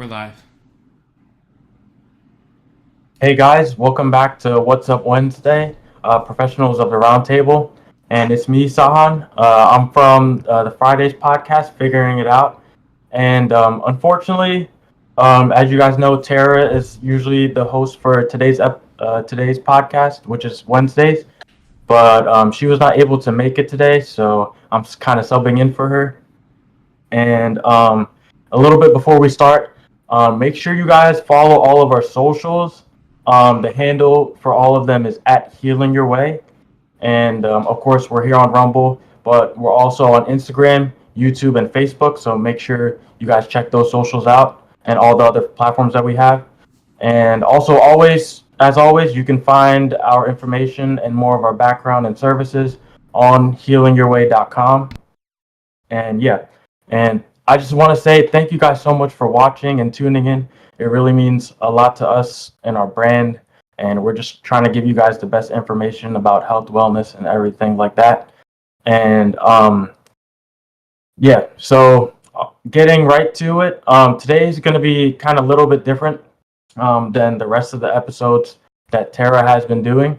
We're live. Hey guys, welcome back to What's Up Wednesday, Professionals of the Roundtable. And it's me, Sahan. I'm from the Fridays podcast, Figuring It Out. And unfortunately, as you guys know, Tara is usually the host for today's podcast, which is Wednesdays. But she was not able to make it today, so I'm kind of subbing in for her. And a little bit before we start, make sure you guys follow all of our socials. The handle for all of them is at Healing Your Way. And of course, we're here on Rumble, but we're also on Instagram, YouTube, and Facebook. So make sure you guys check those socials out and all the other platforms that we have. And also, as always, you can find our information and more of our background and services on healingyourway.com. And yeah, and I just want to say thank you guys so much for watching and tuning in. It really means a lot to us and our brand. And we're just trying to give you guys the best information about health, wellness, and everything like that. And yeah, so getting right to it, today is going to be kind of a little bit different than the rest of the episodes that Tara has been doing.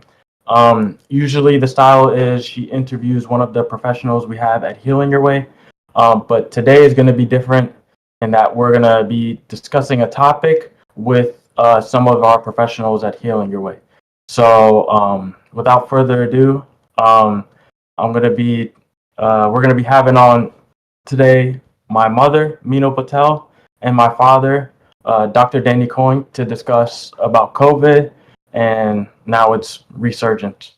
Usually, the style is she interviews one of the professionals we have at Healing Your Way. But today is going to be different in that we're going to be discussing a topic with some of our professionals at Healing Your Way. So without further ado, I'm going to be we're going to be having on today my mother, Mino Patel, and my father, Dr. Danny Coyne, to discuss about COVID and now its resurgence.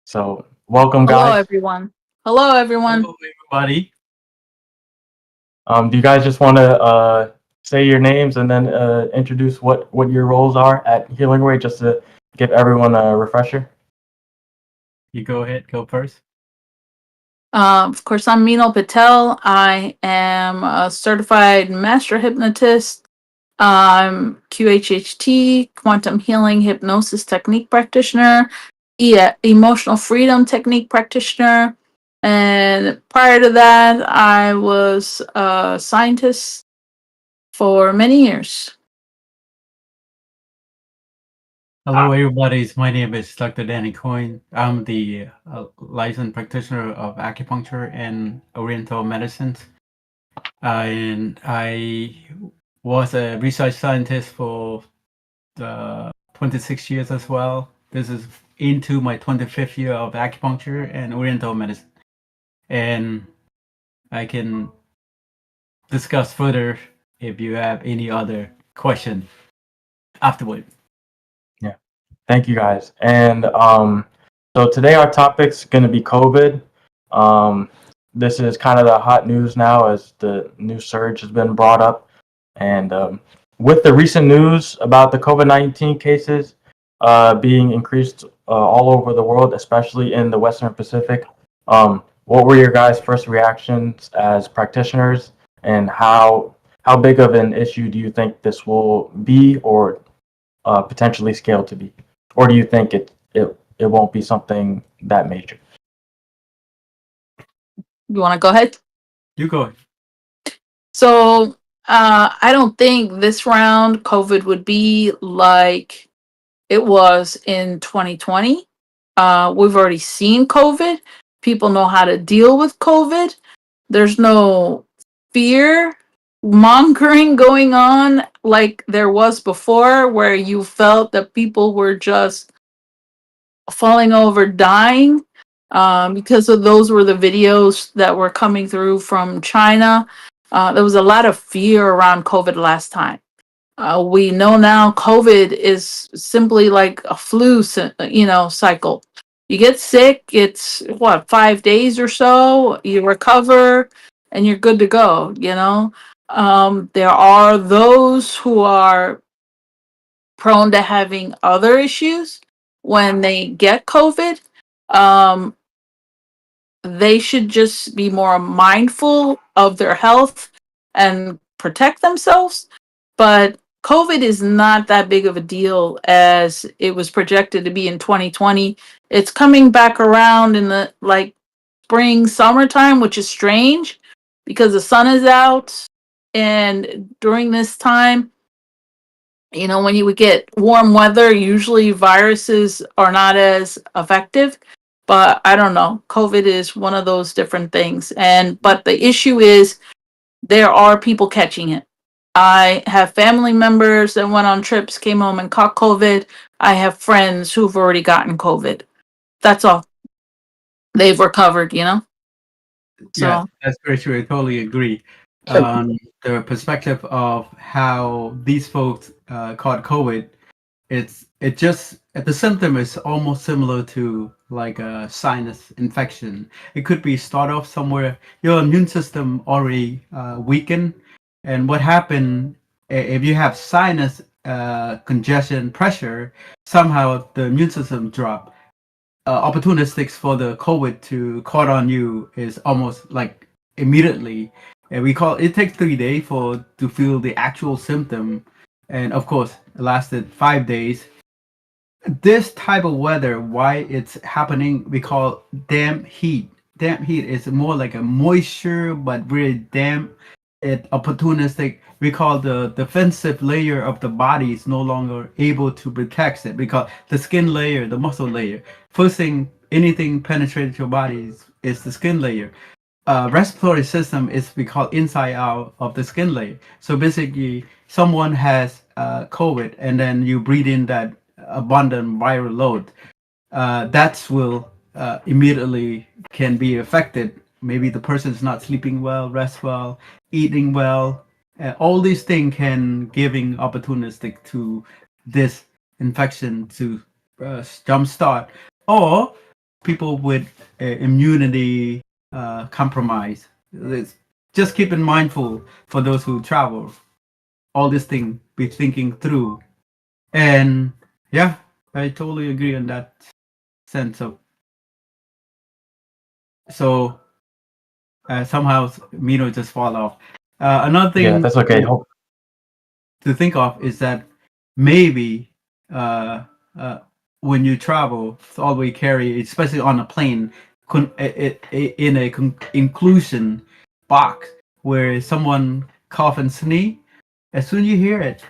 So welcome, Hello, guys. everyone. Hello, everyone. Hello, everybody. Do you guys just want to say your names and then introduce what your roles are at Healing Way, just to give everyone a refresher? You go ahead, go first. Of course, I'm Mino Patel. I am a certified master hypnotist. I'm QHHT, quantum healing hypnosis technique practitioner, emotional freedom technique practitioner. And prior to that, I was a scientist for many years. Hello, everybody. My name is Dr. Danny Coyne. I'm the licensed practitioner of acupuncture and oriental medicine. And I was a research scientist for 26 years as well. This is into my 25th year of acupuncture and oriental medicine. And I can discuss further if you have any other question afterward. Thank you, guys. And so today our topic's going to be COVID. This is kind of the hot news now as the new surge has been brought up. And with the recent news about the COVID-19 cases being increased all over the world, especially in the Western Pacific, what were your guys' first reactions as practitioners, and how big of an issue do you think this will be, or potentially scale to be? Or do you think it won't be something that major? You want to go ahead? You go ahead. So I don't think this round COVID would be like it was in 2020. We've already seen COVID. People know how to deal with COVID. There's no fear mongering going on like there was before, where you felt that people were just falling over, dying. Because of those were the videos that were coming through from China. There was a lot of fear around COVID last time. We know now COVID is simply like a flu, cycle. You get sick, it's 5 days or so, you recover, and you're good to go. There are those who are prone to having other issues when they get COVID. They should just be more mindful of their health and protect themselves. But COVID is not that big of a deal as it was projected to be in 2020. It's coming back around in the spring, summertime, which is strange because the sun is out, and during this time, when you would get warm weather, usually viruses are not as effective. But I don't know. COVID is one of those different things. But the issue is there are people catching it. I have family members that went on trips, came home and caught COVID. I have friends who've already gotten COVID. That's all. They've recovered. Yeah, So that's very true. I totally agree. The perspective of how these folks caught COVID, the symptom is almost similar to like a sinus infection. It could be start off somewhere your immune system already weakened, and what happened if you have sinus congestion pressure, somehow the immune system drop. Opportunistics for the COVID to caught on you is almost like immediately, and we call it takes 3 days to feel the actual symptom, and of course it lasted 5 days. This type of weather, why it's happening, we call damp heat. Damp heat is more like a moisture, but really damp. It opportunistic. We call the defensive layer of the body is no longer able to protect it because the skin layer, the muscle layer. First thing, anything penetrates your body is the skin layer. Respiratory system is we call inside out of the skin layer. So basically, someone has COVID, and then you breathe in that abundant viral load. That will immediately can be affected. Maybe the person is not sleeping well, rest well, eating well. All these things can giving opportunistic to this infection to jumpstart, or people with immunity compromise. Just keep in mindful for those who travel. All these things be thinking through, and yeah, I totally agree on that sense of. So somehow Mino just fall off. Another thing. Yeah, that's okay. To think of is that maybe when you travel, it's always carry, especially on a plane, in a inclusion box where someone cough and sneeze. As soon as you hear it,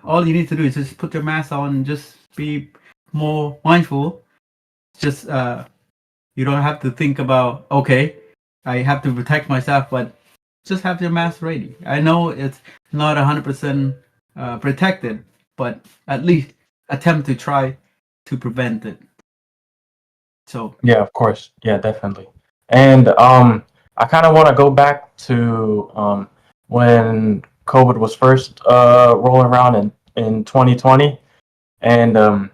all you need to do is just put your mask on and just be more mindful. Just you don't have to think about, okay, I have to protect myself, but just have your mask ready. I know it's not 100% protected, but at least attempt to try to prevent it. So yeah, of course, yeah, definitely. And I kind of want to go back to when COVID was first rolling around in 2020, and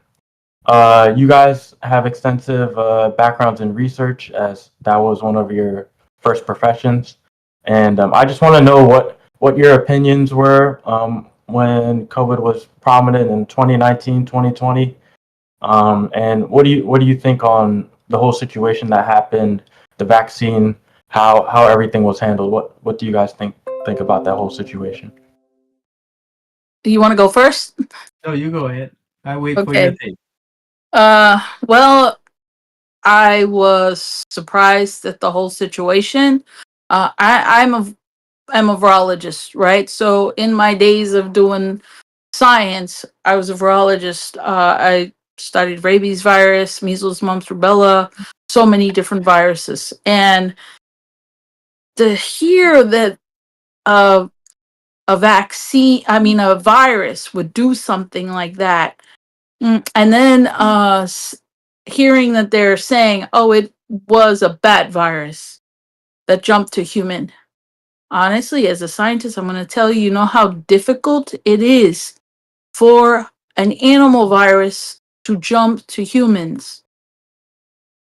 you guys have extensive backgrounds in research, as that was one of your first professions. And I just want to know what your opinions were when COVID was prominent in 2019, 2020. And what do you think on the whole situation that happened, the vaccine, how everything was handled? What do you guys think about that whole situation? you want to go first? no, you go ahead. I wait for Okay. your take. Well, I was surprised at the whole situation. I'm a virologist, right? So in my days of doing science, I was a virologist. I studied rabies virus, measles, mumps, rubella, so many different viruses. And to hear that a a virus would do something like that, and then hearing that they're saying, oh, it was a bat virus that jumped to human. Honestly, as a scientist, I'm going to tell you, how difficult it is for an animal virus to jump to humans.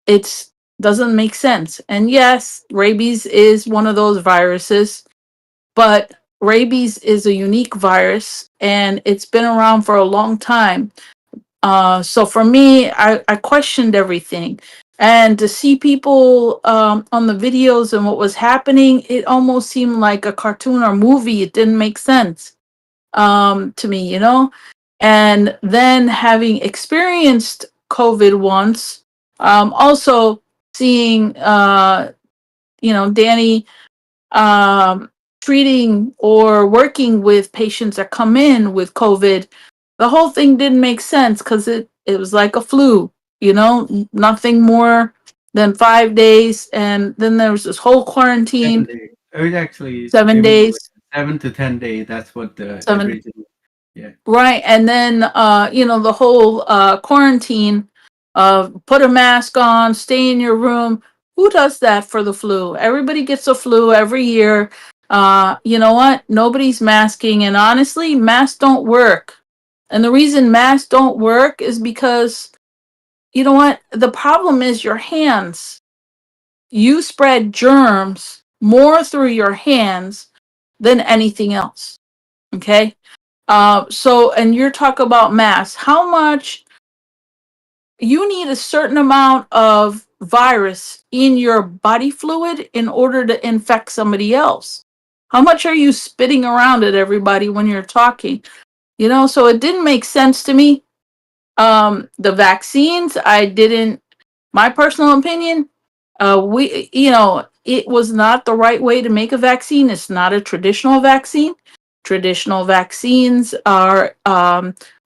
It doesn't make sense. And yes, rabies is one of those viruses, but rabies is a unique virus and it's been around for a long time. So for me, I questioned everything. And to see people on the videos and what was happening, it almost seemed like a cartoon or movie. It didn't make sense to me, And then having experienced COVID once, also seeing, Danny treating or working with patients that come in with COVID, the whole thing didn't make sense because it was like a flu, nothing more than 5 days. And then there was this whole quarantine, 7 days. It was actually 7 days, 7 to 10 days. That's what the 7, original. Yeah. right. And then, the whole quarantine of put a mask on, stay in your room. Who does that for the flu? Everybody gets a flu every year. You know what? Nobody's masking. And honestly, masks don't work. And the reason masks don't work is because, you know what? The problem is your hands. You spread germs more through your hands than anything else. Okay? And you're talking about masks. How much you need a certain amount of virus in your body fluid in order to infect somebody else? How much are you spitting around at everybody when you're talking? So it didn't make sense to me. The vaccines, my personal opinion, it was not the right way to make a vaccine. It's not a traditional vaccine. Traditional vaccines are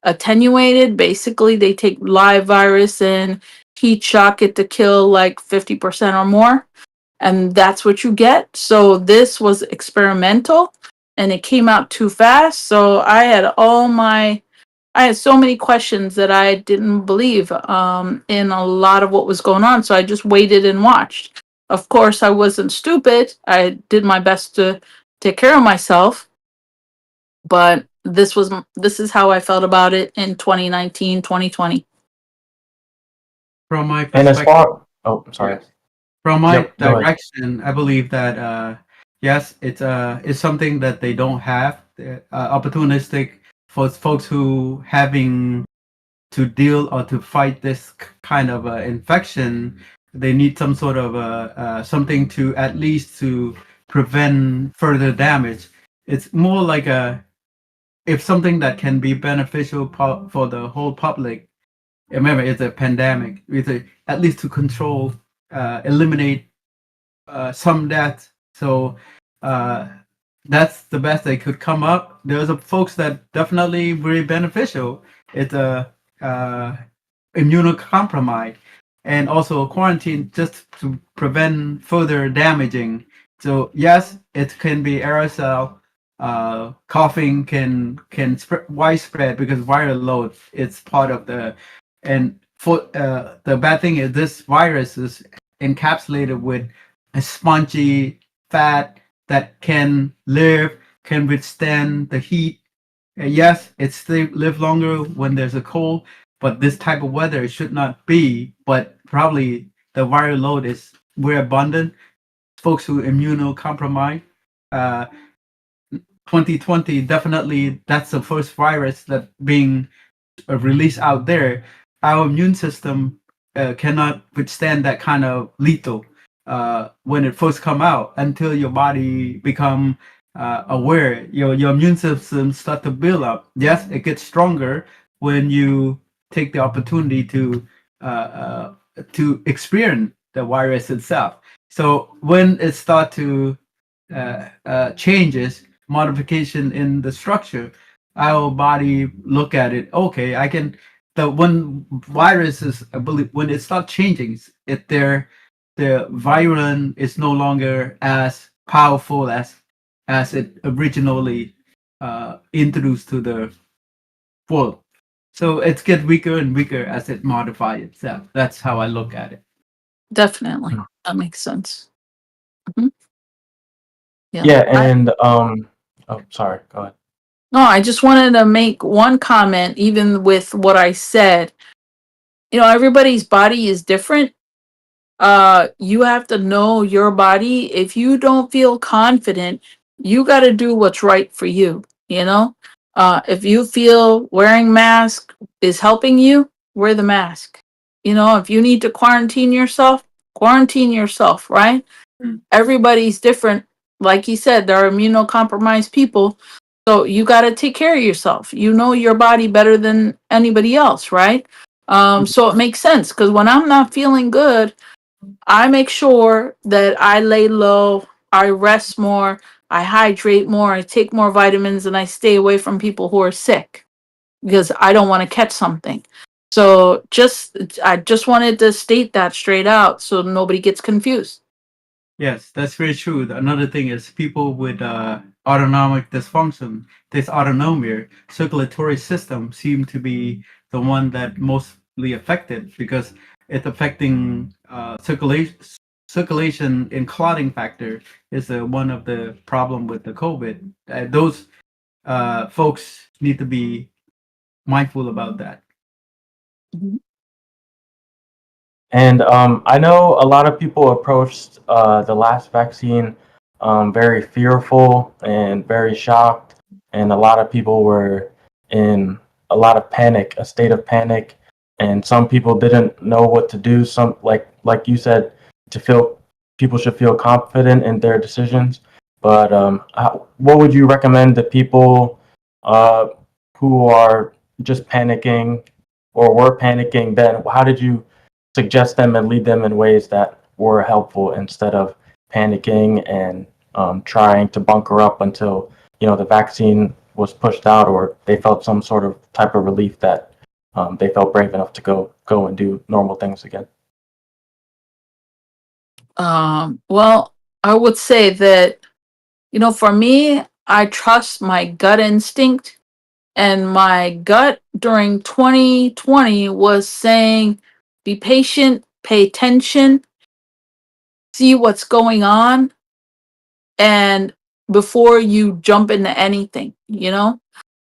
attenuated. Basically, they take live virus and heat shock it to kill like 50% or more. And that's what you get. So this was experimental and it came out too fast. So I had so many questions that I didn't believe in a lot of what was going on. So I just waited and watched. Of course, I wasn't stupid. I did my best to take care of myself. But this is how I felt about it in 2019, 2020. From my And as perspective, oh, sorry. from my Yep, go ahead. direction, I believe that yes, it's something that they don't have. Opportunistic for folks who having to deal or to fight this kind of infection. They need some sort of something to at least to prevent further damage. It's more like if something that can be beneficial for the whole public. Remember, it's a pandemic. At least to control, eliminate some death. So that's the best they could come up. There's folks that definitely very beneficial. It's a immunocompromised and also a quarantine just to prevent further damaging. So yes, it can be aerosol. Coughing can widespread because viral load is part of the. And for the bad thing is this virus is encapsulated with a spongy fat that can withstand the heat. Yes, it still live longer when there's a cold, but this type of weather should not be. But probably the viral load is very abundant. Folks who immunocompromised. 2020 definitely that's the first virus that being released out there. Our immune system cannot withstand that kind of lethal when it first come out until your body become aware. Your immune system start to build up. Yes, it gets stronger when you take the opportunity to experience the virus itself. So when it start to changes, modification in the structure, our body look at it. Okay, I can. The when viruses, I believe, when it starts changing, the virulence is no longer as powerful as it originally introduced to the world. So it gets weaker and weaker as it modifies itself. That's how I look at it. Definitely. That makes sense. Mhm. Yeah, and oh, sorry, go ahead. No, I just wanted to make one comment, even with what I said. Everybody's body is different. You have to know your body. If you don't feel confident, you got to do what's right for you. If you feel wearing mask is helping you, wear the mask. If you need to quarantine yourself, right? Everybody's different. Like you said, there are immunocompromised people. So you got to take care of yourself. You know your body better than anybody else, right? So it makes sense because when I'm not feeling good, I make sure that I lay low. I rest more, I hydrate more, I take more vitamins, and I stay away from people who are sick because I don't want to catch something. So I just wanted to state that straight out so nobody gets confused. Yes, that's very true. Another thing is people with autonomic dysfunction, this autonomic circulatory system seem to be the one that mostly affected because it's affecting circulation and clotting factor is one of the problem with the COVID. Those folks need to be mindful about that. Mhm. And I know a lot of people approached the last vaccine very fearful and very shocked, and a lot of people were in a lot of panic, a state of panic, and some people didn't know what to do. Some like you said, to feel people should feel confident in their decisions. But what would you recommend to people uh, who are just panicking or were panicking then? How did you suggest them and lead them in ways that were helpful instead of panicking and trying to bunker up until the vaccine was pushed out or they felt some sort of type of relief that they felt brave enough to go and do normal things again? Well, I would say that, for me, I trust my gut instinct. And my gut during 2020 was saying, be patient, pay attention, see what's going on, and before you jump into anything,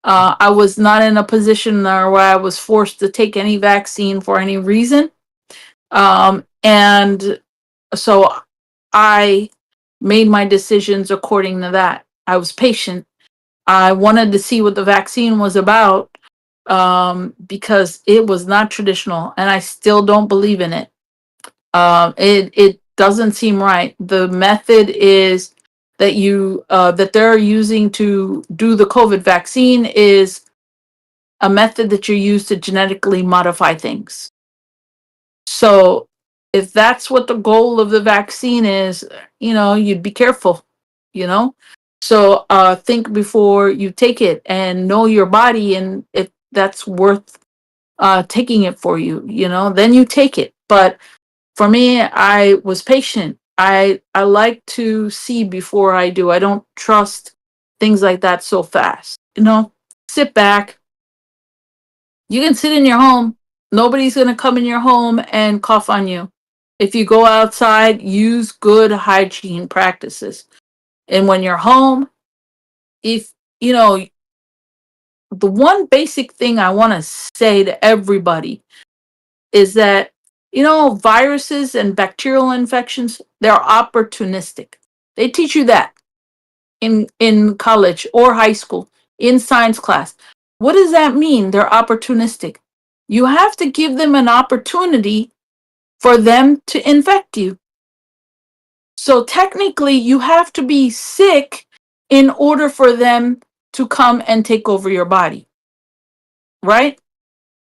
I was not in a position there where I was forced to take any vaccine for any reason. And so I made my decisions according to that. I was patient. I wanted to see what the vaccine was about because it was not traditional, and I still don't believe in it. It doesn't seem right. The method is that they're using to do the COVID vaccine is a method that you use to genetically modify things. So if that's what the goal of the vaccine is, you'd be careful, you know? So think before you take it and know your body, and if that's worth taking it for you, then you take it. But for me, I was patient. I like to see before I do. I don't trust things like that so fast. Sit back. You can sit in your home. Nobody's going to come in your home and cough on you. If you go outside, use good hygiene practices. And when you're home, if, the one basic thing I want to say to everybody is that, viruses and bacterial infections, they're opportunistic. They teach you that in college or high school, in science class. What does that mean? They're opportunistic. You have to give them an opportunity for them to infect you. So technically, you have to be sick in order for them to come and take over your body. Right?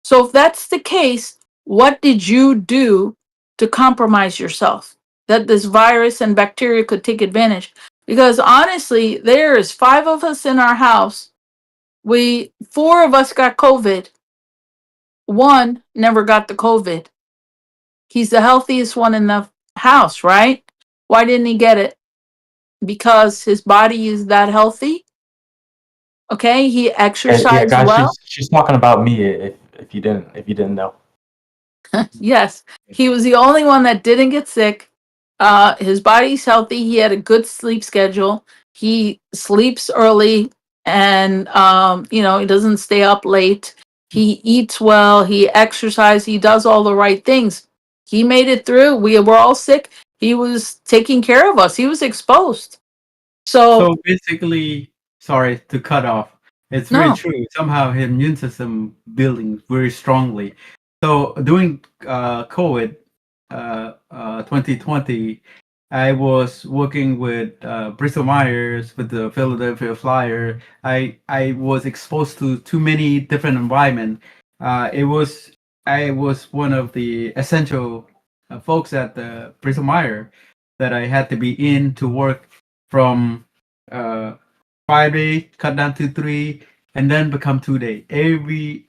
So if that's the case, what did you do to compromise yourself? That this virus and bacteria could take advantage? Because honestly, there's 5 of us in our house. 4 of us got COVID. 1 never got the COVID. He's the healthiest one in the house, right? Why didn't he get it? Because his body is that healthy. Okay, he Yeah, exercised guys, well. she's talking about me. If you didn't know. Yes, he was the only one that didn't get sick. His body's healthy. He had a good sleep schedule. He sleeps early, and he doesn't stay up late. He eats well. He exercises. He does all the right things. He made it through. We were all sick. He was taking care of us. He was exposed. So So basically, sorry to cut off. It's very no, true. Somehow his immune system building very strongly. So during COVID 2020, I was working with Bristol Myers with the Philadelphia Flyer. I was exposed to too many different environments. I was one of the essential folks at the Bristol Myers that I had to be in to work from 5 day cut down to 3, and then become 2 day.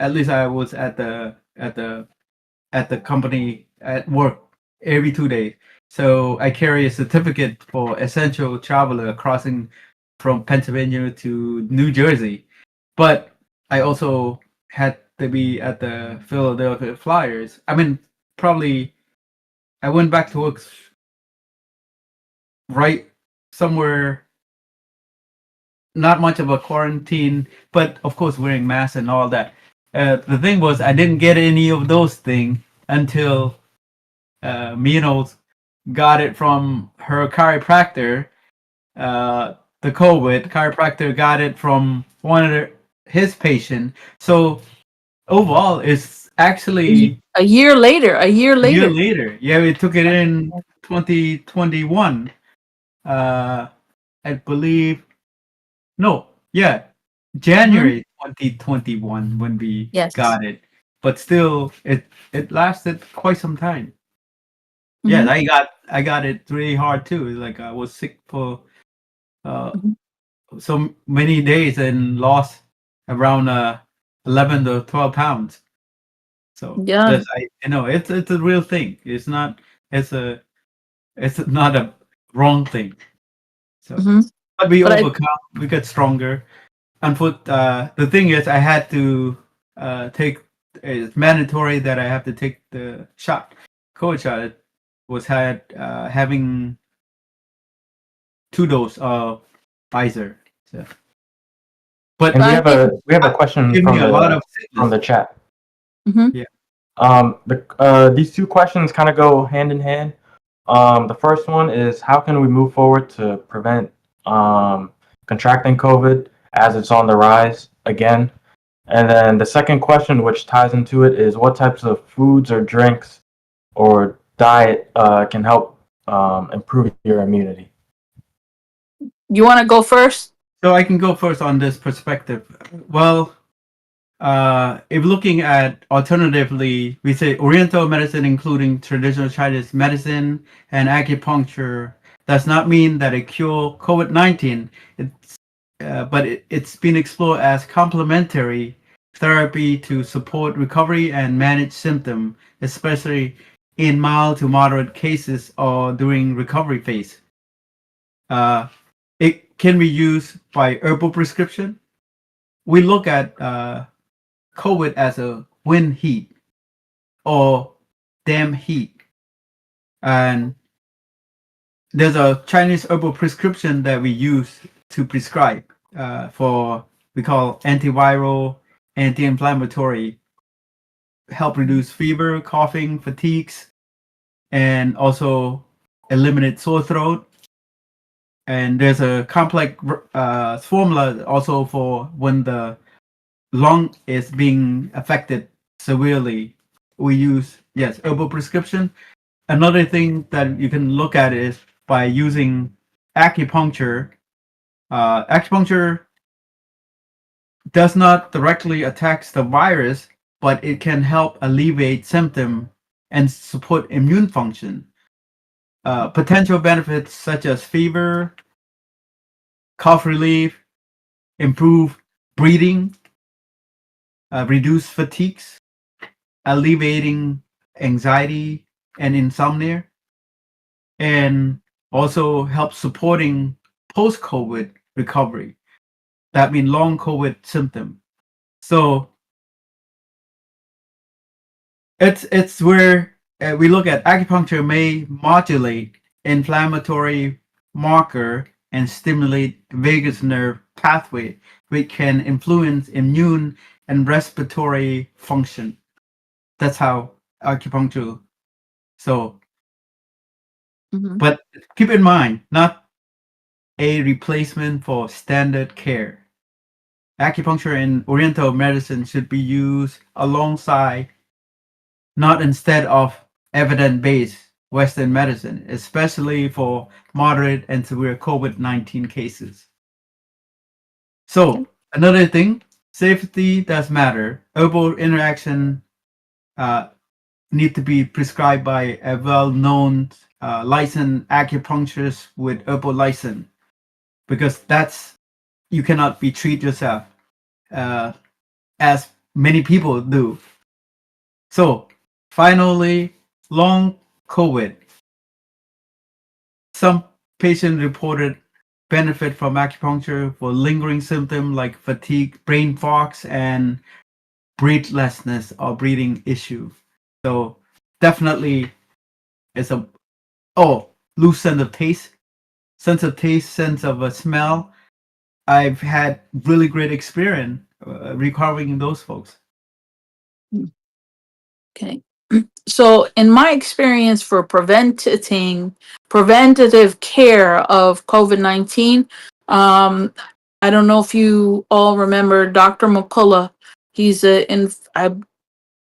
At least I was at the company at work every 2 days. So I carry a certificate for essential traveler crossing from Pennsylvania to New Jersey. But I also had to be at the Philadelphia Flyers. I mean, probably I went back to work right somewhere, not much of a quarantine, but of course wearing masks and all that. The thing was, I didn't get any of those things until Minos got it from her chiropractor. The COVID chiropractor got it from one of his patient. So overall, it's actually A year later. a year later. Yeah, we took it in 2021. I believe. No, yeah, January 2021 when we Yes. got it. But still, it lasted quite some time. Mhm. Yeah, I got it really hard too. Like I was sick for Mhm. so many days and lost around 11 to 12 pounds. So Yeah. that's it's a real thing. It's not a wrong thing. So Mhm. but we But I- overcome. We get stronger. And the thing is, I had to take. It's mandatory that I have to take the shot. COVID shot. It was having 2 doses of Pfizer. So. But And we have a question give from me a lot of the chat. Mhm. These two questions kind of go hand in hand. The first one is how can we move forward to prevent contracting COVID as it's on the rise again? And then the second question, which ties into it, is what types of foods or drinks or diet can help improve your immunity? You want to go first? So I can go first on this perspective. Well, if looking at alternatively, we say Oriental medicine, including traditional Chinese medicine and acupuncture, does not mean that it cure COVID-19. It's been explored as complementary therapy to support recovery and manage symptoms, especially in mild to moderate cases or during recovery phase. It can be used by herbal prescription. We look at COVID as a wind heat or damp heat. And there's a Chinese herbal prescription that we use to prescribe for, we call antiviral, anti-inflammatory, help reduce fever, coughing, fatigues, and also eliminate sore throat. And there's a complex formula also for when the lung is being affected severely. We use, yes, herbal prescription. Another thing that you can look at is by using acupuncture. Acupuncture does not directly attack the virus, but it can help alleviate symptom and support immune function. Potential benefits such as fever, cough relief, improve breathing, reduce fatigues, alleviating anxiety and insomnia, and also help supporting post-COVID recovery. That means long COVID symptom. So it's where we look at acupuncture may modulate inflammatory marker and stimulate vagus nerve pathway, which can influence immune and respiratory function. That's how acupuncture. So, but keep in mind, not a replacement for standard care. Acupuncture and Oriental medicine should be used alongside, not instead of evidence-based Western medicine, especially for moderate and severe COVID-19 cases. So another thing, safety does matter. Herbal interaction need to be prescribed by a well-known licensed acupuncturist with herbal license. because that's you cannot be treat yourself as many people do. So finally, long COVID. Some patients reported benefit from acupuncture for lingering symptoms like fatigue, brain fogs, and breathlessness or breathing issue. So definitely it's a loose sense of taste, sense of a smell. I've had really great experience recovering those folks. Okay. So in my experience for preventative care of COVID-19, I don't know if you all remember Dr. McCullough. He's I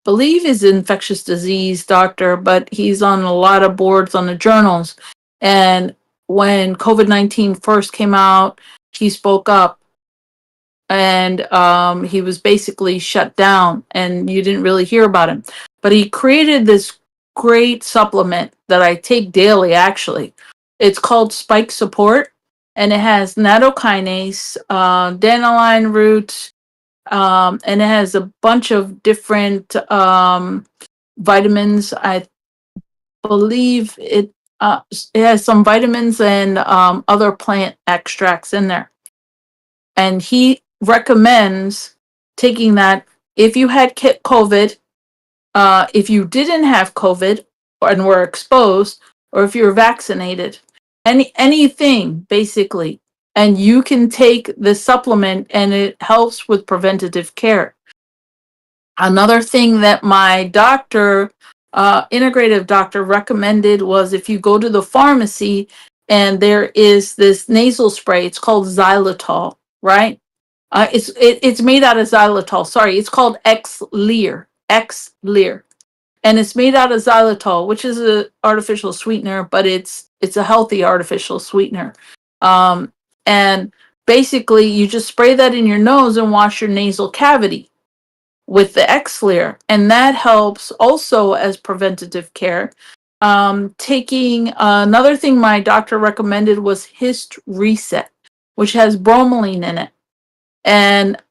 believe is an infectious disease doctor, but he's on a lot of boards on the journals. And when COVID-19 first came out, he spoke up, and he was basically shut down, and you didn't really hear about him. But he created this great supplement that I take daily, actually. It's called Spike Support, and it has nattokinase, dandelion root, and it has a bunch of different vitamins. I believe it has some vitamins and other plant extracts in there. And he recommends taking that if you had COVID, if you didn't have COVID and were exposed, or if you're vaccinated, anything basically, and you can take this supplement, and it helps with preventative care. Another thing that my doctor, integrative doctor, recommended was if you go to the pharmacy and there is this nasal spray, it's called xylitol, right? It's made out of xylitol. Sorry, it's called Xlear, and it's made out of xylitol, which is an artificial sweetener, but it's a healthy artificial sweetener. And basically, you just spray that in your nose and wash your nasal cavity with the Xlear, and that helps also as preventative care. Taking another thing my doctor recommended was Hist Reset, which has bromelain in it, and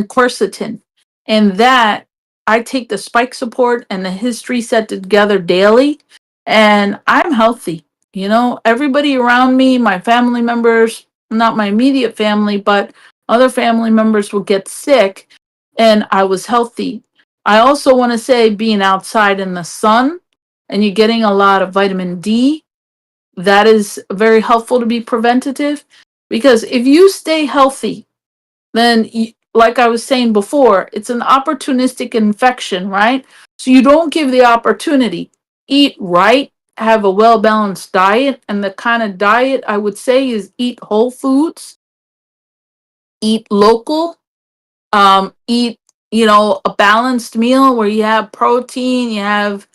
quercetin. And that I take the Spike Support and the Hist Reset together daily, and I'm healthy. You know, everybody around me, my family members, not my immediate family, but other family members will get sick, and I was healthy. I also want to say being outside in the sun and you're getting a lot of vitamin D, that is very helpful to be preventative, because if you stay healthy, then like I was saying before, it's an opportunistic infection, right? So you don't give the opportunity. Eat right, have a well-balanced diet, and the kind of diet I would say is eat whole foods, eat local, eat, a balanced meal where you have protein, you have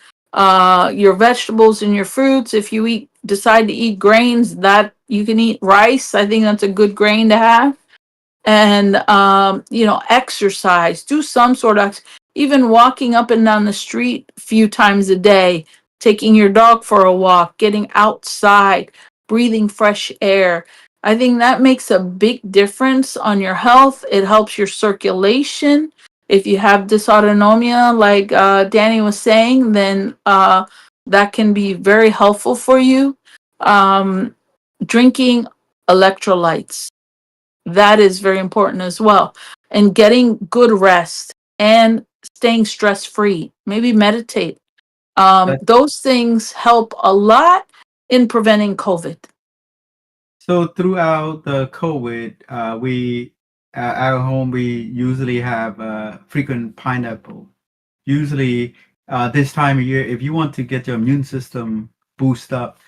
your vegetables and your fruits. If you decide to eat grains, that you can eat rice. I think that's a good grain to have. And exercise, do some sort of, even walking up and down the street a few times a day, taking your dog for a walk, getting outside, breathing fresh air. I think that makes a big difference on your health. It helps your circulation. If you have dysautonomia, like Danny was saying, then that can be very helpful for you. Drinking electrolytes, that is very important as well. And getting good rest and staying stress free. Maybe meditate. Those things help a lot in preventing COVID. So throughout the COVID, we at home we usually have frequent pineapple. Usually, this time of year, if you want to get your immune system boost up,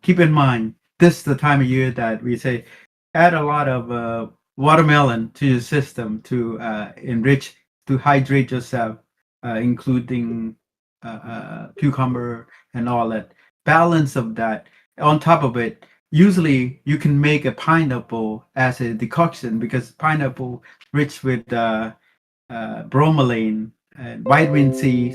keep in mind this is the time of year that we say add a lot of watermelon to your system to enrich, to hydrate yourself, including cucumber and all that. Balance of that. On top of it, usually you can make a pineapple as a decoction because pineapple rich with bromelain and vitamin C,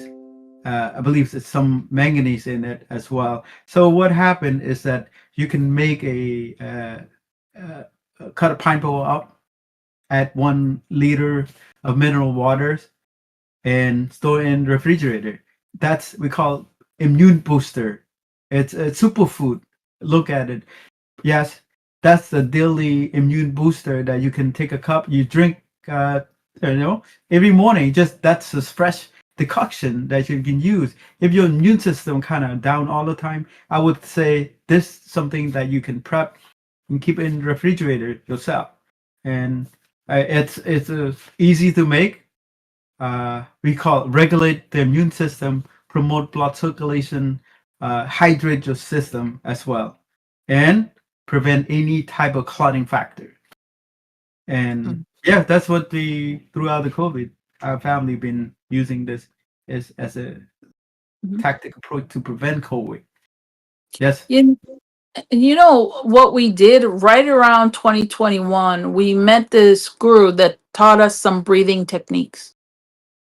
I believe there's some manganese in it as well. So what happened is that you can make cut a pineapple up, add 1 liter of mineral waters, and store in refrigerator. That's we call immune booster. It's a superfood. Look at it. Yes, that's the daily immune booster that you can take a cup. You drink, every morning. Just that's a fresh decoction that you can use. If your immune system kind of down all the time, I would say this something that you can prep and keep in the refrigerator yourself. And it's easy to make. We call regulate the immune system, promote blood circulation, hydrate your system as well, and prevent any type of clotting factor. And yeah, that's what throughout the COVID, our family been using this as a tactic approach to prevent COVID. Yes. You know what we did right around 2021? We met this guru that taught us some breathing techniques.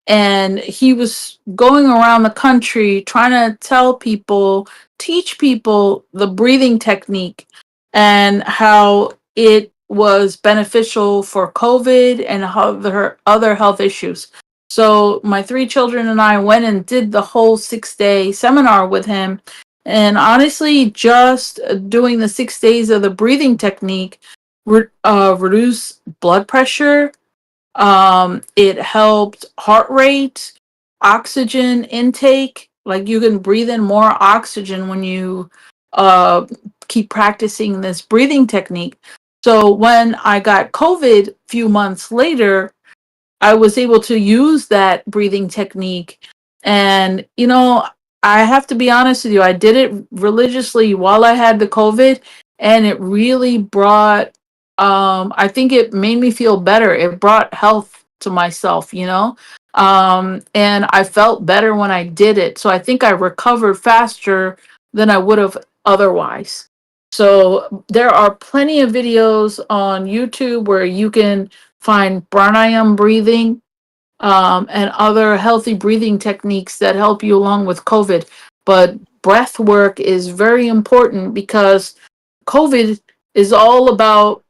And he was going around the country trying to teach people the breathing technique and how it was beneficial for COVID and other health issues. So my 3 children and I went and did the whole 6-day seminar with him. And honestly, just doing the 6 days of the breathing technique reduce blood pressure. It helped heart rate, oxygen intake. Like you can breathe in more oxygen when you keep practicing this breathing technique. So when I got COVID a few months later, I was able to use that breathing technique. And, I have to be honest with you, I did it religiously while I had the COVID, and it really brought, I think it made me feel better. It brought health to myself, and I felt better when I did it. So I think I recovered faster than I would have otherwise. So there are plenty of videos on YouTube where you can find pranayama breathing and other healthy breathing techniques that help you along with COVID. But breath work is very important because COVID is all about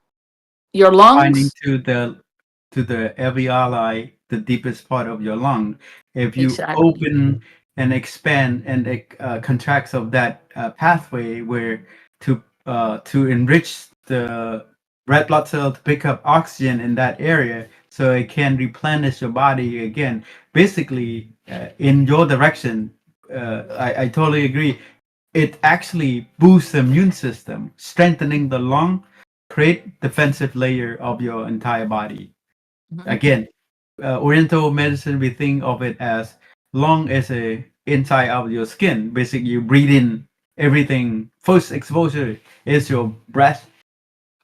your Finding lungs. to the alveoli, the deepest part of your lung. If you Exactly. open and expand and contracts of that pathway, where to enrich the red blood cell to pick up oxygen in that area, so it can replenish your body again. Basically, in your direction, I totally agree. It actually boosts the immune system, strengthening the lung, create defensive layer of your entire body. Again, Oriental medicine, we think of it as lung as a inside of your skin. Basically, you breathe in everything. First exposure is your breath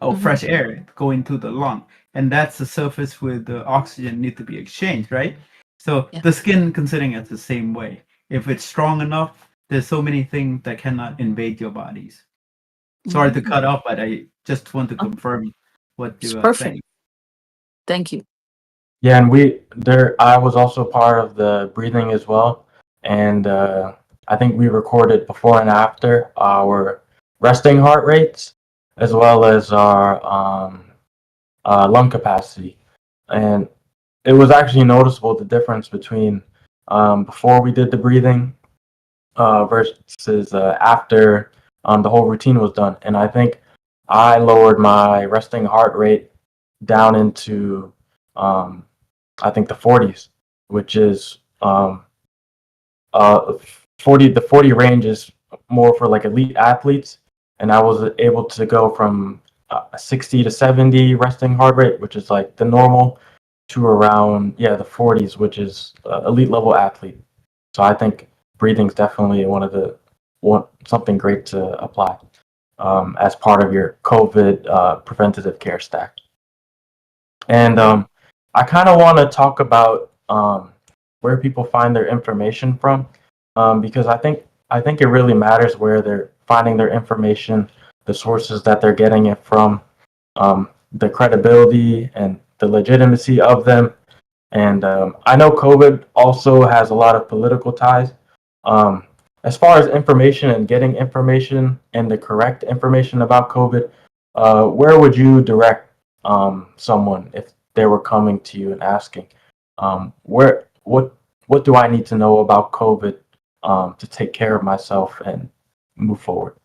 or fresh air going to the lung, and that's the surface where the oxygen need to be exchanged, right? So Yeah. the skin, considering it the same way. If it's strong enough, there's so many things that cannot invade your bodies. Sorry to cut off, but I just want to confirm what It's you are perfect. saying. Thank you. Yeah, and I was also part of the breathing as well, and I think we recorded before and after our resting heart rates, as well as our lung capacity, and it was actually noticeable the difference between before we did the breathing versus after the whole routine was done, and I think I lowered my resting heart rate down into I think the 40s, which is 40. The 40 range is more for like elite athletes, and I was able to go from 60 to 70 resting heart rate, which is like the normal, to around the 40s, which is elite level athlete. So I think breathing is definitely something great to apply as part of your COVID preventative care stack. And I kind of want to talk about where people find their information from, because I think it really matters where they're finding their information, the sources that they're getting it from, the credibility and the legitimacy of them. And I know COVID also has a lot of political ties, Um, as far as information and getting information and the correct information about COVID, where would you direct someone if they were coming to you and asking, where what do I need to know about COVID to take care of myself and move forward?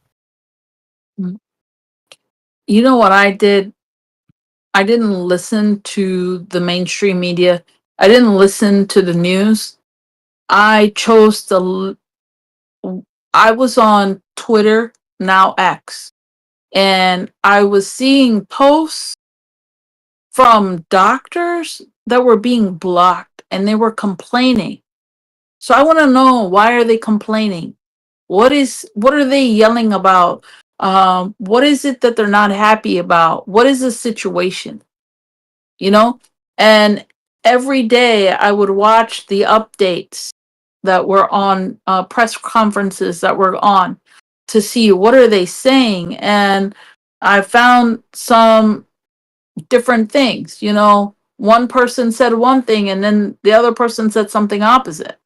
You know what I did? I didn't listen to the mainstream media. I didn't listen to the news. I chose to. I was on Twitter, now X, and I was seeing posts from doctors that were being blocked and they were complaining. So I want to know, why are they complaining? What are they yelling about? What is it that they're not happy about? What is the situation? You know? And every day I would watch the updates that were on, press conferences that were on, to see what are they saying. And I found some different things. One person said one thing and then the other person said something opposite,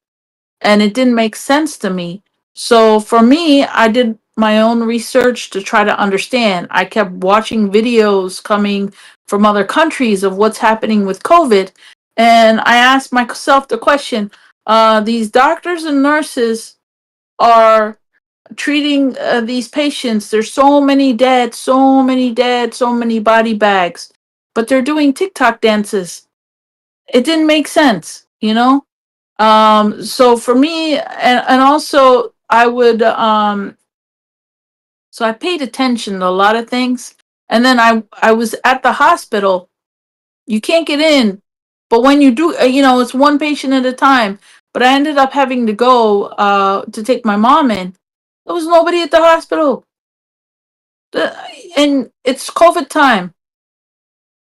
and it didn't make sense to me. So for me, I did my own research to try to understand. I kept watching videos coming from other countries of what's happening with COVID, and I asked myself the question: these doctors and nurses are treating these patients. There's so many dead, so many dead, so many body bags, but they're doing TikTok dances. It didn't make sense. So for me, and also I would, so I paid attention to a lot of things. And then I was at the hospital. You can't get in, but when you do, it's one patient at a time. But I ended up having to go to take my mom in. There was nobody at the hospital. The- and it's COVID time.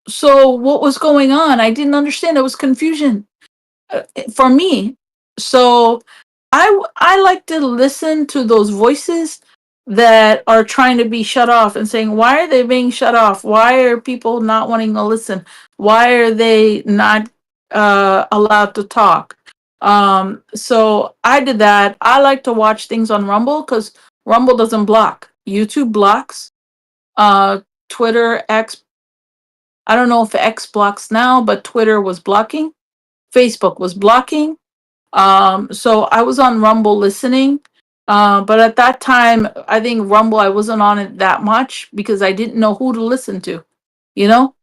So what was going on? I didn't understand. There was confusion for me. So I like to listen to those voices that are trying to be shut off and saying, why are they being shut off? Why are people not wanting to listen? Why are they not allowed to talk? So I did that. I like to watch things on Rumble because Rumble doesn't block. YouTube blocks. Uh, Twitter, X. I don't know if X blocks now, but Twitter was blocking. Facebook was blocking. So I was on Rumble listening. But at that time, I think Rumble, I wasn't on it that much because I didn't know who to listen to. You know,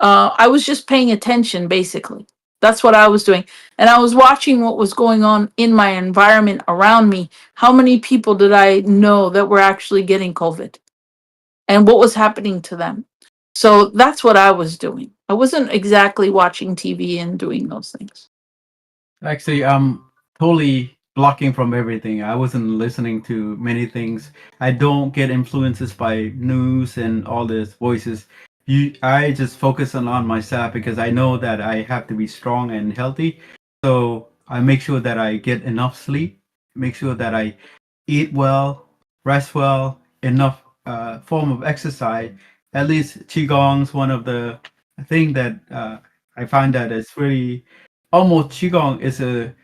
I was just paying attention, basically. That's what I was doing. And I was watching what was going on in my environment around me. How many people did I know that were actually getting COVID? And what was happening to them? So that's what I was doing. I wasn't exactly watching TV and doing those things. Actually, I'm totally blocking from everything. I wasn't listening to many things. I don't get influences by news and all these voices. I just focus on myself because I know that I have to be strong and healthy. So I make sure that I get enough sleep, make sure that I eat well, rest well, enough form of exercise. At least qigong's one of the thing that I find that is really almost qigong is a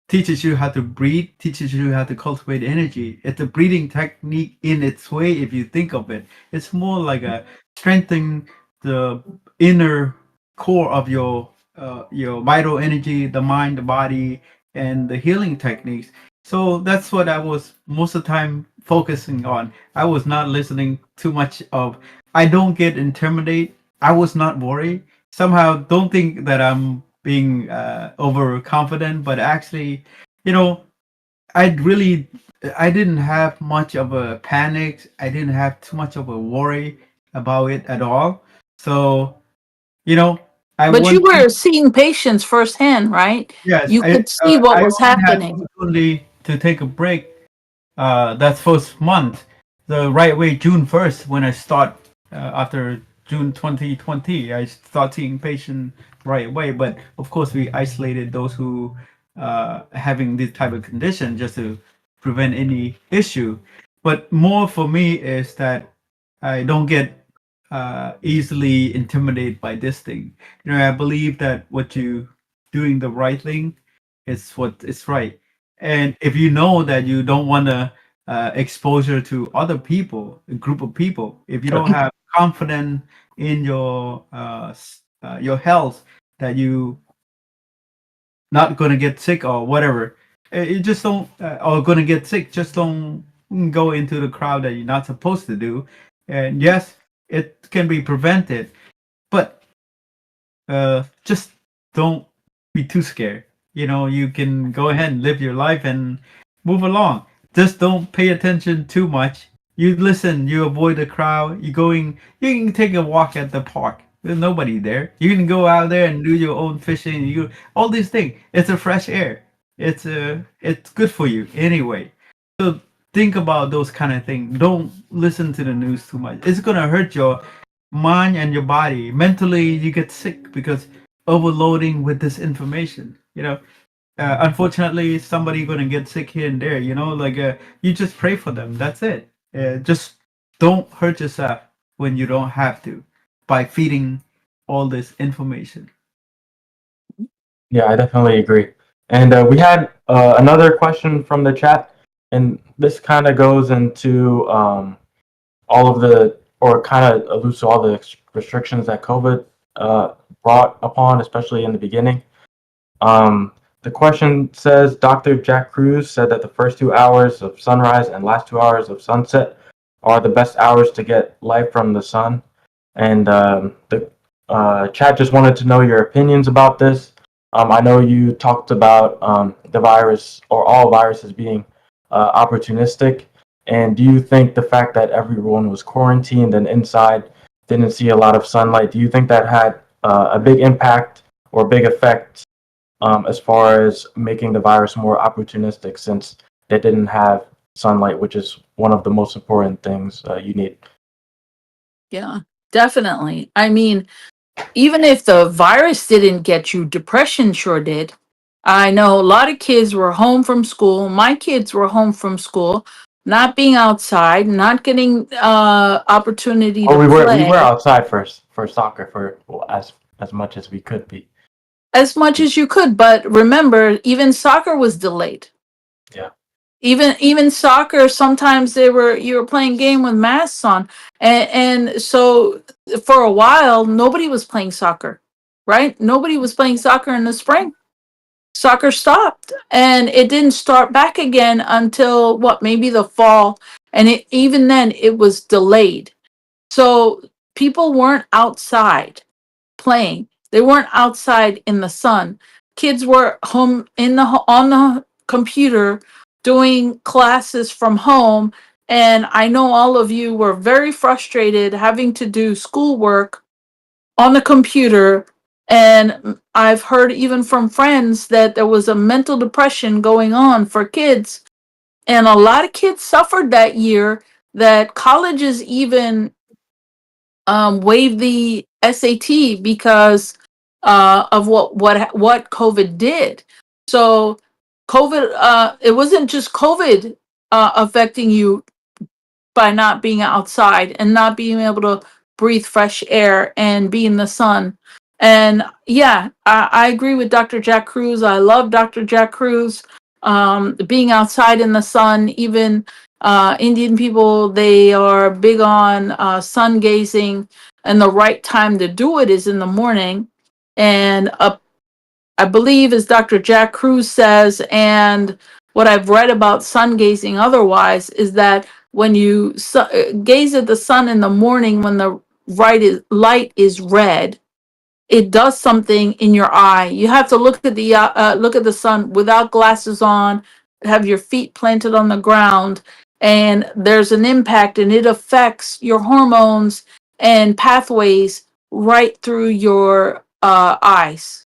teaches you how to breathe, teaches you how to cultivate energy. It's a breathing technique in its way. If you think of it, it's more like a strengthening the inner core of your vital energy, the mind, the body, and the healing techniques. So that's what I was most of the time focusing on. I was not listening too much of. I don't get intimidated. I was not worried. Somehow, don't think that I'm being overconfident, but actually, you know, I really I didn't have much of a panic. I didn't have too much of a worry about it at all. So, you know, I But you went were seeing patients firsthand, right? yes, You could see what I was only had happening. opportunity to take a break. That first month, the right way, June 1st, when I start after June 2020, I start seeing patient right away. But of course, we isolated those who having this type of condition just to prevent any issue. But more for me is that I don't get easily intimidated by this thing. I believe that what you doing the right thing is what is right. And if you know that you don't want to exposure to other people, a group of people, if you don't have confidence in your health, that you not going to get sick or whatever, you just don't or going to get sick, just don't go into the crowd that you're not supposed to do. And yes, it can be prevented, but just don't be too scared. You can go ahead and live your life and move along. Just don't pay attention too much. You listen, you avoid the crowd. You can take a walk at the park. There's nobody there. You can go out there and do your own fishing. All these things. It's a fresh air. It's good for you anyway. So think about those kind of things. Don't listen to the news too much. It's gonna hurt your mind and your body. Mentally, you get sick because overloading with this information. Unfortunately, somebody gonna get sick here and there. You just pray for them. That's it. Just don't hurt yourself when you don't have to by feeding all this information. Yeah, I definitely agree. And we had another question from the chat, and this kind of goes into all of the, or kind of alludes to all the restrictions that COVID brought upon, especially in the beginning. The question says, Dr. Jack Cruz said that the first 2 hours of sunrise and last 2 hours of sunset are the best hours to get light from the sun. And the chat just wanted to know your opinions about this. I know you talked about the virus or all viruses being opportunistic. And do you think the fact that everyone was quarantined and inside didn't see a lot of sunlight, do you think that had a big impact or big effect as far as making the virus more opportunistic, since they didn't have sunlight, which is one of the most important things you need? Yeah, definitely. I mean, even if the virus didn't get you, depression sure did. I know a lot of kids were home from school. My kids were home from school, not being outside, not getting opportunity to we were play outside for soccer for as much as we could be. as much as you could. But remember, even soccer was delayed. Yeah. Even soccer, sometimes you were playing game with masks on, and so for a while nobody was playing soccer, right? Nobody was playing soccer in the spring. Soccer stopped, and it didn't start back again until maybe the fall, and even then it was delayed. So people weren't outside playing. They weren't outside in the sun. Kids were home on the computer doing classes from home. And I know all of you were very frustrated having to do schoolwork on the computer. And I've heard even from friends that there was a mental depression going on for kids. And a lot of kids suffered that year, that colleges even waived the SAT because of what COVID did. So COVID, it wasn't just COVID affecting you by not being outside and not being able to breathe fresh air and be in the sun. And yeah, I agree with Dr. Jack Cruz. I love Dr. Jack Cruz. Being outside in the sun, even Indian people, they are big on sun gazing, and the right time to do it is in the morning. And I believe, as Dr. Jack Cruz says, and what I've read about sun gazing otherwise, is that when you gaze at the sun in the morning, when the light is red, it does something in your eye. You have to look at the sun without glasses on, have your feet planted on the ground, and there's an impact, and it affects your hormones and pathways right through your eyes.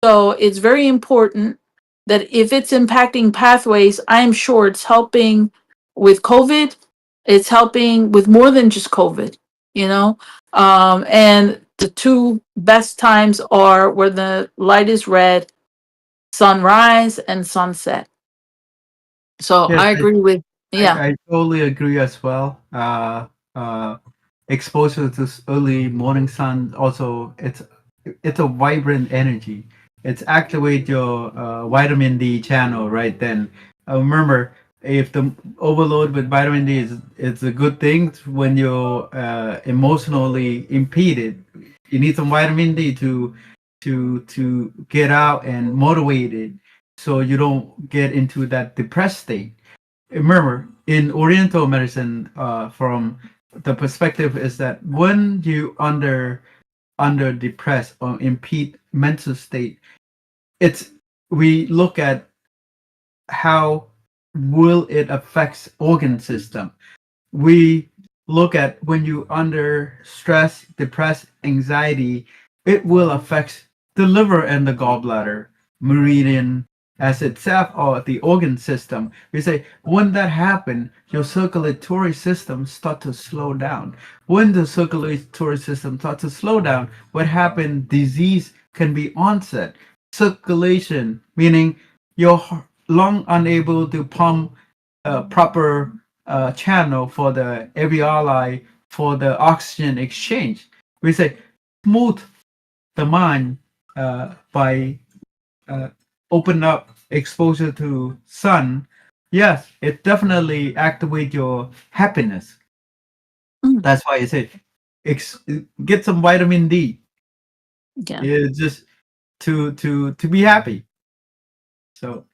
So it's very important that if it's impacting pathways, I'm sure it's helping with COVID. It's helping with more than just COVID. And the two best times are where the light is red, sunrise and sunset. So Yes, I agree with, yeah. I totally agree as well. Exposure to early morning sun also, it's a vibrant energy. it's activate your vitamin D channel right then. Remember, if the overload with vitamin D is it's a good thing when you're emotionally impeded. You need some vitamin D to get out and motivated, so you don't get into that depressed state. Remember, in Oriental medicine, from the perspective is that when you under depressed or impede mental state, it's we look at how will it affects organ system. We look at when you under stress, depressed, anxiety, it will affect the liver and the gallbladder, meridian as itself or the organ system. We say when that happen, your circulatory system start to slow down. When the circulatory system start to slow down, what happen? Disease can be onset. Circulation, meaning your lung unable to pump proper channel for the alveoli for the oxygen exchange. We say smooth the mind by open up exposure to sun. Yes, it definitely activate your happiness. Mm. That's why I say get some vitamin D. Yeah. Just to be happy. So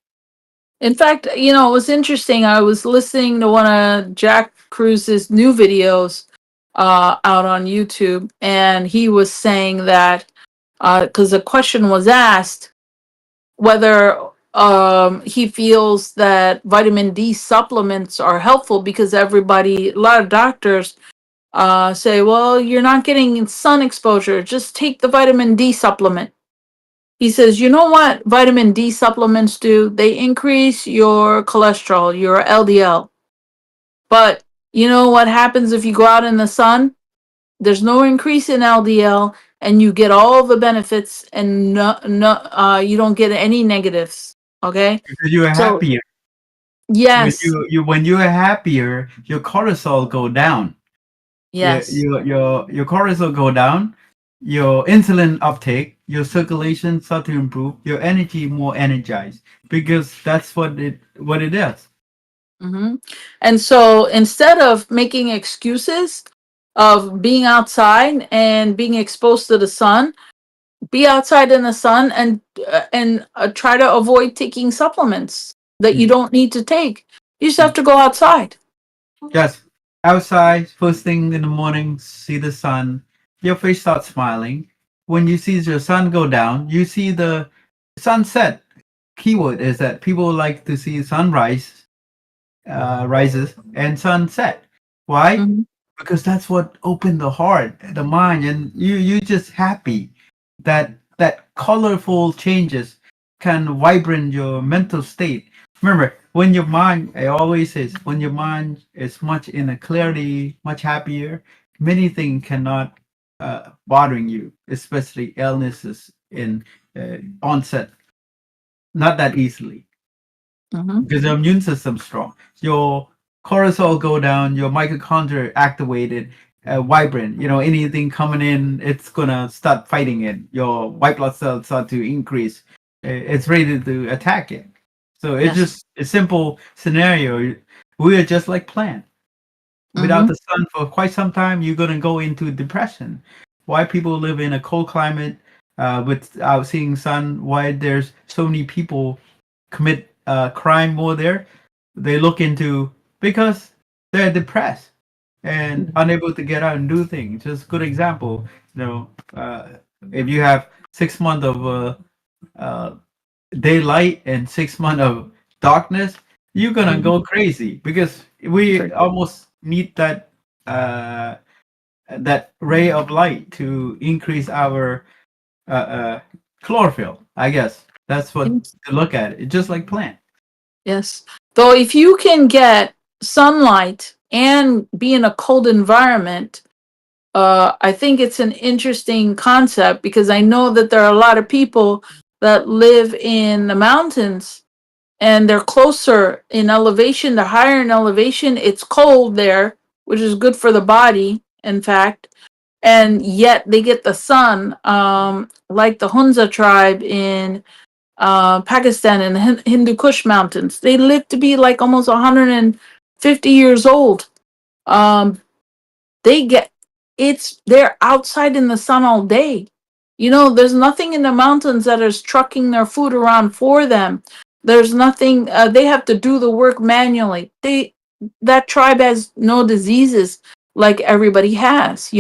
In fact, it was interesting. I was listening to one of Jack Cruz's new videos out on YouTube, and he was saying that because the question was asked whether he feels that vitamin D supplements are helpful, because a lot of doctors say, well, you're not getting sun exposure, just take the vitamin D supplement. He says, you know what vitamin D supplements do? They increase your cholesterol, your LDL. But you know what happens if you go out in the sun? There's no increase in LDL, and you get all the benefits, and you don't get any negatives. Okay? because you are So, happier. yes. When you are happier, your cortisol go down. Yes. Your cortisol go down, your insulin uptake, your circulation start to improve, your energy more energized, because that's what it is. Hmm. And so instead of making excuses of being outside and being exposed to the sun, be outside in the sun and try to avoid taking supplements that you don't need to take. You just have to go outside. Yes, outside first thing in the morning, see the sun, your face starts smiling. When you see your sun go down, you see the sunset. Keyword is that people like to see sunrise, rises, and sunset. Why? Mhm. Because that's what opened the heart, the mind, and you just happy that colorful changes can vibrate your mental state. Remember, when your mind, I always says, when your mind is much in a clarity, much happier, many things cannot bothering you, especially illnesses in onset, not that easily Mhm. because the immune system's strong. Your cortisol go down, your mitochondria activated, vibrant. Anything coming in, it's gonna start fighting it. Your white blood cells start to increase. It's ready to attack it. So it's Yes. just a simple scenario. We are just like plant. Without Mhm. the sun for quite some time, you're gonna go into depression. Why people live in a cold climate without seeing sun? Why there's so many people commit crime more there? They look into because they're depressed and unable to get out and do things. Just good example. If you have 6 months of uh, daylight and 6 months of darkness, you're gonna go crazy because we almost need uh, that ray of light to increase our chlorophyll. I guess that's what to look at it. Just like plant. Yes. Though if you can get sunlight and be in a cold environment, I think it's an interesting concept, because I know that there are a lot of people that live in the mountains and they're closer in elevation, they're higher in elevation. It's cold there, which is good for the body, in fact. and yet they get the sun, like the Hunza tribe in Pakistan and the Hindu Kush mountains. They live to be like almost 150 years old. Um, they get they're outside in the sun all day. There's nothing in the mountains that is trucking their food around for them. There's nothing. They have to do the work manually. That tribe has no diseases like everybody has.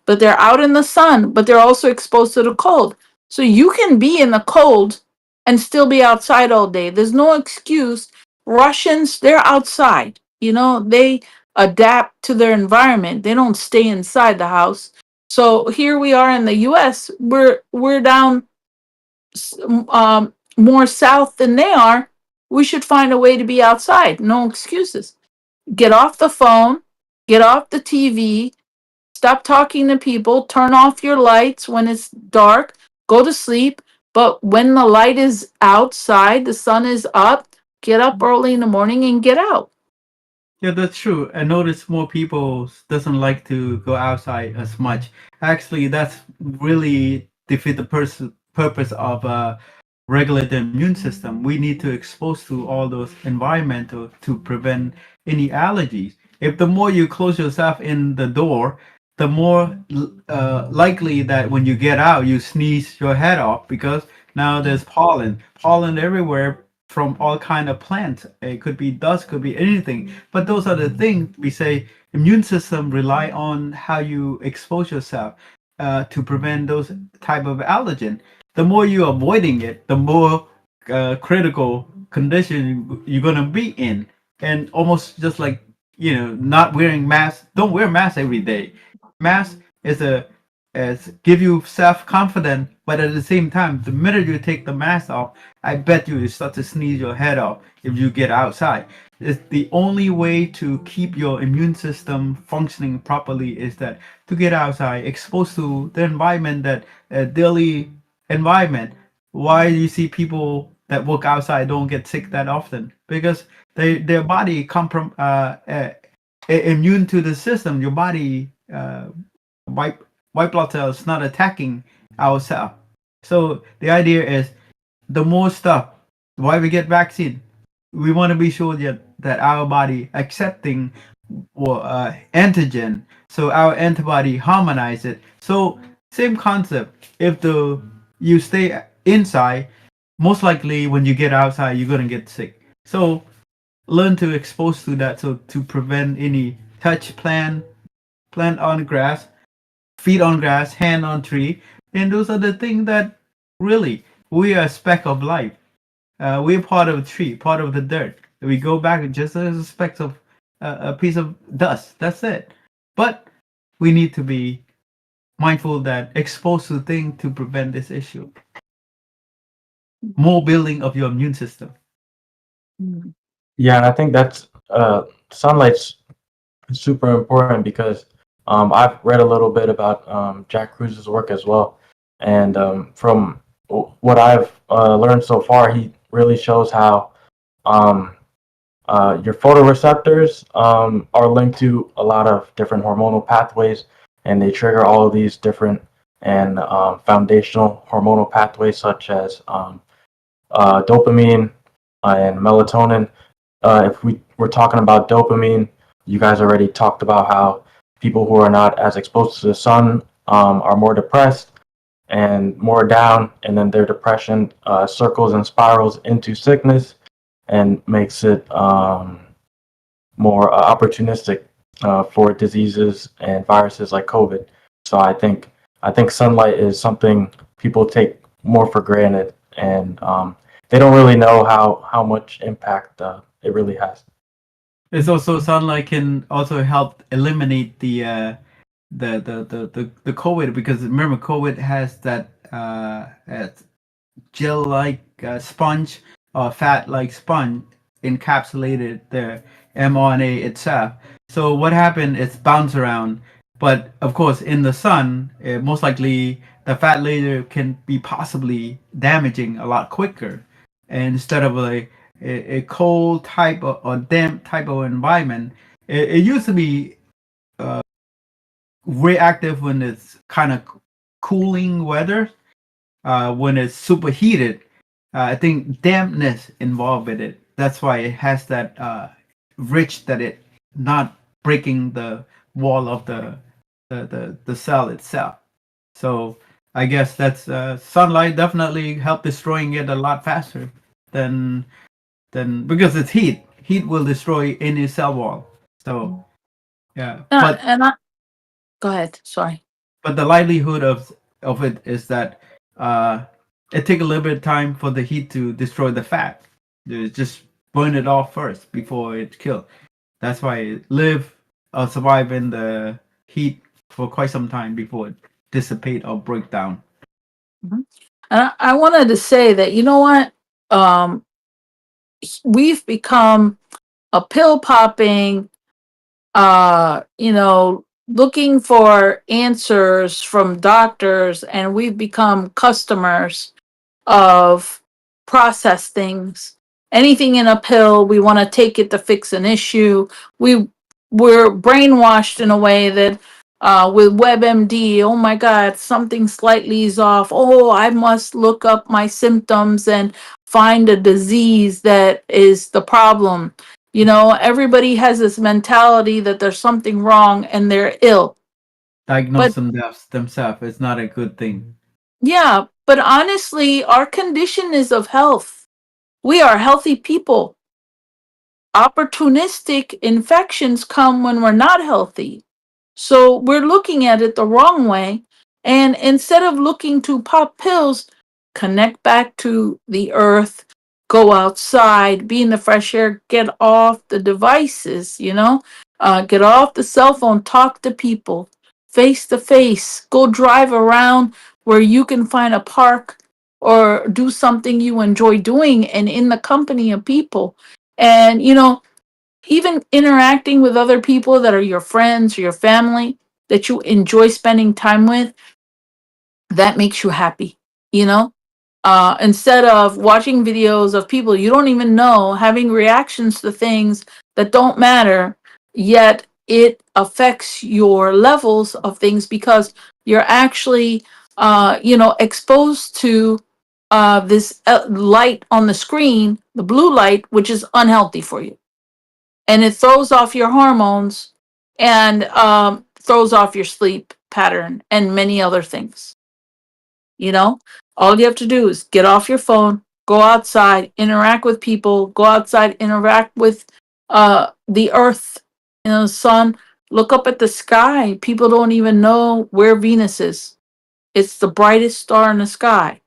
But they're out in the sun, but they're also exposed to the cold. So you can be in the cold and still be outside all day. There's no excuse. Russians, they're outside. They adapt to their environment. They don't stay inside the house. So here we are in the U.S. We're down more south than they are. We should find a way to be outside. No excuses. Get off the phone. Get off the TV. Stop talking to people. Turn off your lights when it's dark. Go to sleep. But when the light is outside, the sun is up, get up early in the morning and get out. Yeah, that's true. I notice more people doesn't like to go outside as much. Actually, that's really defeat the purpose of regulate the immune system. We need to expose to all those environmental to prevent any allergies. If the more you close yourself in the door, the more likely that when you get out, you sneeze your head off because now there's pollen everywhere from all kind of plants. It could be dust, could be anything. But those are the things we say immune system rely on how you expose yourself to prevent those type of allergen. The more you're avoiding it, the more critical condition you're gonna be in. And almost just like not wearing masks. Don't wear masks every day. Mask is give you self confidence, but at the same time, the minute you take the mask off, I bet you start to sneeze your head off if you get outside. It's the only way to keep your immune system functioning properly is that to get outside, exposed to the environment that daily environment. Why you see people that work outside don't get sick that often? Because their body immune to the system. Your body white blood cells not attacking our cell. So the idea is the more stuff. Why we get vaccine? We want to be sure that our body accepting antigen, so our antibody harmonize it. So same concept. If you stay inside, most likely when you get outside, you're gonna get sick. So learn to expose to that, so to prevent any touch plant on grass, feet on grass, hand on tree, and those are the things that really we are a speck of life. We're part of a tree, part of the dirt. We go back just as a speck of a piece of dust. That's it. But we need to be mindful that exposed to things to prevent this issue. More building of your immune system. Yeah, and I think that's sunlight's super important because I've read a little bit about Jack Cruz's work as well, and from what I've learned so far, he really shows how your photoreceptors are linked to a lot of different hormonal pathways, and they trigger all of these different and foundational hormonal pathways such as dopamine and melatonin. If we're talking about dopamine, you guys already talked about how people who are not as exposed to the sun are more depressed and more down, and then their depression circles and spirals into sickness and makes it more opportunistic for diseases and viruses like COVID. So I think sunlight is something people take more for granted, and they don't really know how much impact it really has. It's also sunlight can also help eliminate the COVID, because remember COVID has that gel like sponge or fat like sponge encapsulated the mRNA itself. So what happened? It's bounce around, but of course in the sun, most likely the fat layer can be possibly damaging a lot quicker. And instead of a cold type or damp type of environment, it used to be reactive when it's kind of cooling weather. When it's super heated, I think dampness involved with it. That's why it has that rich that it not breaking the wall of the cell itself. So I guess that's sunlight definitely help destroying it a lot faster than because it's heat. Heat will destroy any cell wall. So yeah, Go ahead. Sorry. but the likelihood of it is that it take a little bit of time for the heat to destroy the fat. You just burn it off first before it kill. That's why it live or survive in the heat for quite some time before it dissipate or break down. And I wanted to say that, you know what? We've become a pill popping, looking for answers from doctors, and we've become customers of processed things. Anything in a pill, we want to take it to fix an issue. We're brainwashed in a way that with WebMD, oh my God, something slightly is off. Oh, I must look up my symptoms and find a disease that is the problem. Everybody has this mentality that there's something wrong and they're ill. Diagnose themselves. It's not a good thing. Yeah, but honestly, our condition is of health. We are healthy people. Opportunistic infections come when we're not healthy. So we're looking at it the wrong way. And instead of looking to pop pills, connect back to the earth, go outside, be in the fresh air, get off the devices, get off the cell phone, talk to people face to face, go drive around where you can find a park or do something you enjoy doing and in the company of people. And, even interacting with other people that are your friends or your family that you enjoy spending time with, that makes you happy, instead of watching videos of people you don't even know having reactions to things that don't matter, yet it affects your levels of things because you're actually exposed to this light on the screen, the blue light, which is unhealthy for you, and it throws off your hormones and throws off your sleep pattern and many other things. All you have to do is get off your phone, go outside, interact with people, go outside, interact with the earth, the sun, look up at the sky. People don't even know where Venus is. It's the brightest star in the sky,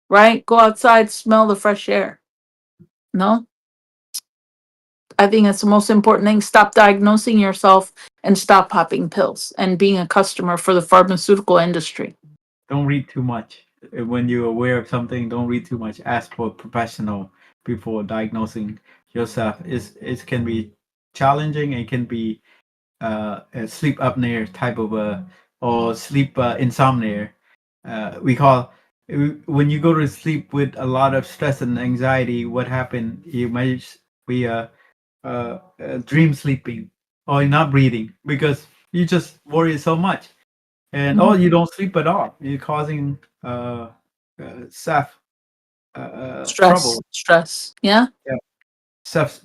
right? Go outside, smell the fresh air. No? I think that's the most important thing. Stop diagnosing yourself and stop popping pills and being a customer for the pharmaceutical industry. Don't read too much. When you're aware of something, don't read too much. Ask for a professional before diagnosing yourself. It can be challenging. It can be a sleep apnea type of or sleep insomnia. We call when you go to sleep with a lot of stress and anxiety. What happened? You might be dream sleeping or not breathing because you just worry so much, and you don't sleep at all. You're causing self trouble. Stress. Yeah. Self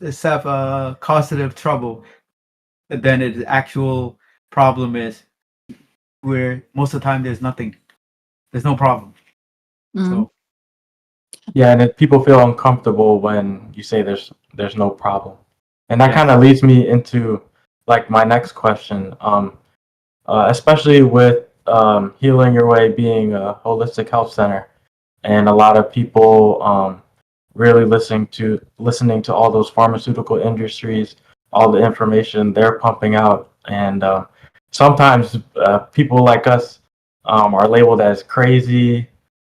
causative trouble. Then the actual problem is where most of the time there's nothing. There's no problem. So yeah, and people feel uncomfortable when you say there's no problem, and that kind of leads me into like my next question. Especially with Healing Your Way being a holistic health center, and a lot of people really listening to all those pharmaceutical industries, all the information they're pumping out, and sometimes people like us are labeled as crazy,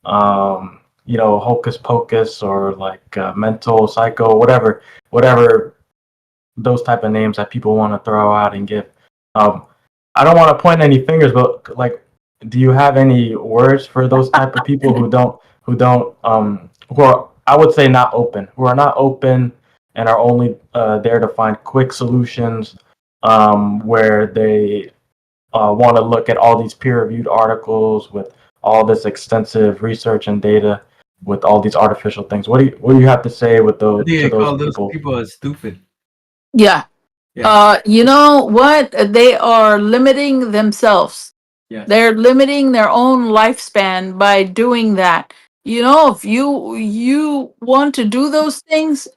hocus pocus, or like mental, psycho, whatever those type of names that people want to throw out and give. I don't want to point any fingers, but like, do you have any words for those type of people who are, I would say, who are not open and are only there to find quick solutions, where they want to look at all these peer-reviewed articles with all this extensive research and data with all these artificial things. What do you have to say with I those think to I those call those people? people are stupid. Yeah. Yeah. You know what? They are limiting themselves. Yes. They're limiting their own lifespan by doing that. You know, if you want to do those things,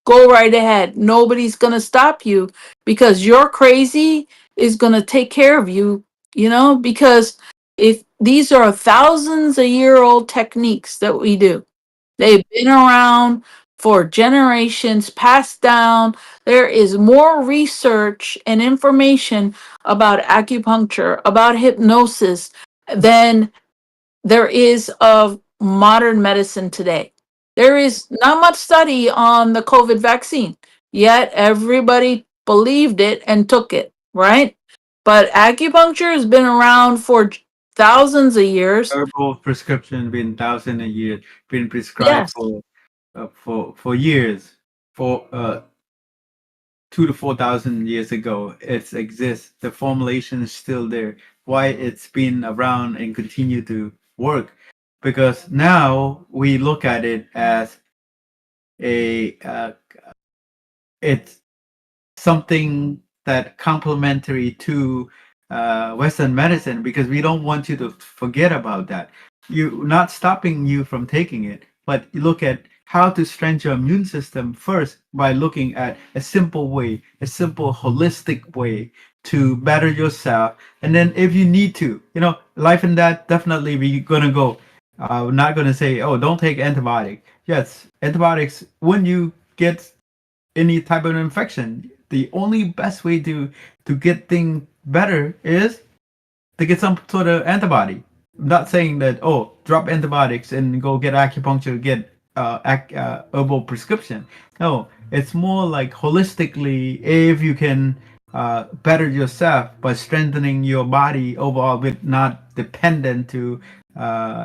go right ahead. Nobody's going to stop you because your crazy is going to take care of you, you know, because if these are thousands a year old techniques that we do. They've been around for generations, passed down. There is more research and information about acupuncture, about hypnosis than there is of modern medicine today. There is not much study on the COVID vaccine, yet everybody believed it and took it, right? But acupuncture has been around for thousands of years. Herbal prescription been thousand a year, been prescribed Yes. for years, for 2 to 4,000 years ago. It exists. The formulation is still there. Why it's been around and continue to work? Because now we look at it as a it's something that complementary to Western medicine, because we don't want you to forget about that. You not stopping you from taking it, but you look at how to strengthen your immune system first by looking at a simple way, a simple holistic way to better yourself. And then if you need to, life and that, definitely we're gonna go. We're not gonna say, oh, don't take antibiotic. Yes, antibiotics when you get any type of infection, the only best way to get things better is to get some sort of antibody. I'm not saying that, oh, drop antibiotics and go get acupuncture, get herbal prescription. No, it's more like holistically, if you can better yourself by strengthening your body overall, with not dependent to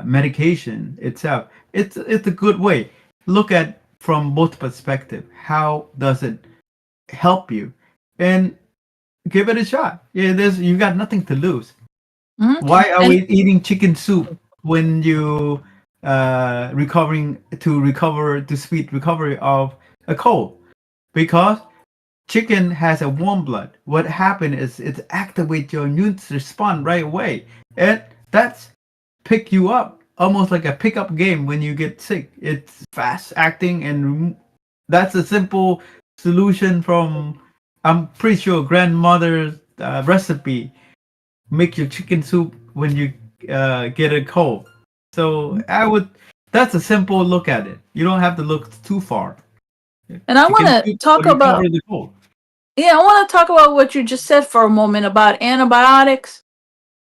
medication itself. It's a good way. Look at from both perspective. How does it help you? And give it a shot. Yeah, you got nothing to lose. Mhm. Why are And we eating chicken soup when you recover to speed recovery of a cold? Because chicken has a warm blood. What happened is it activates your immune response right away, and that's pick you up almost like a pickup game when you get sick. It's fast acting, and that's a simple solution from, I'm pretty sure, grandmother's recipe. Make your chicken soup when you get a cold. So that's a simple look at it. You don't have to look too far. and I want Chicken to soup talk will recover about the cold. Yeah, I want to talk about what you just said for a moment about antibiotics.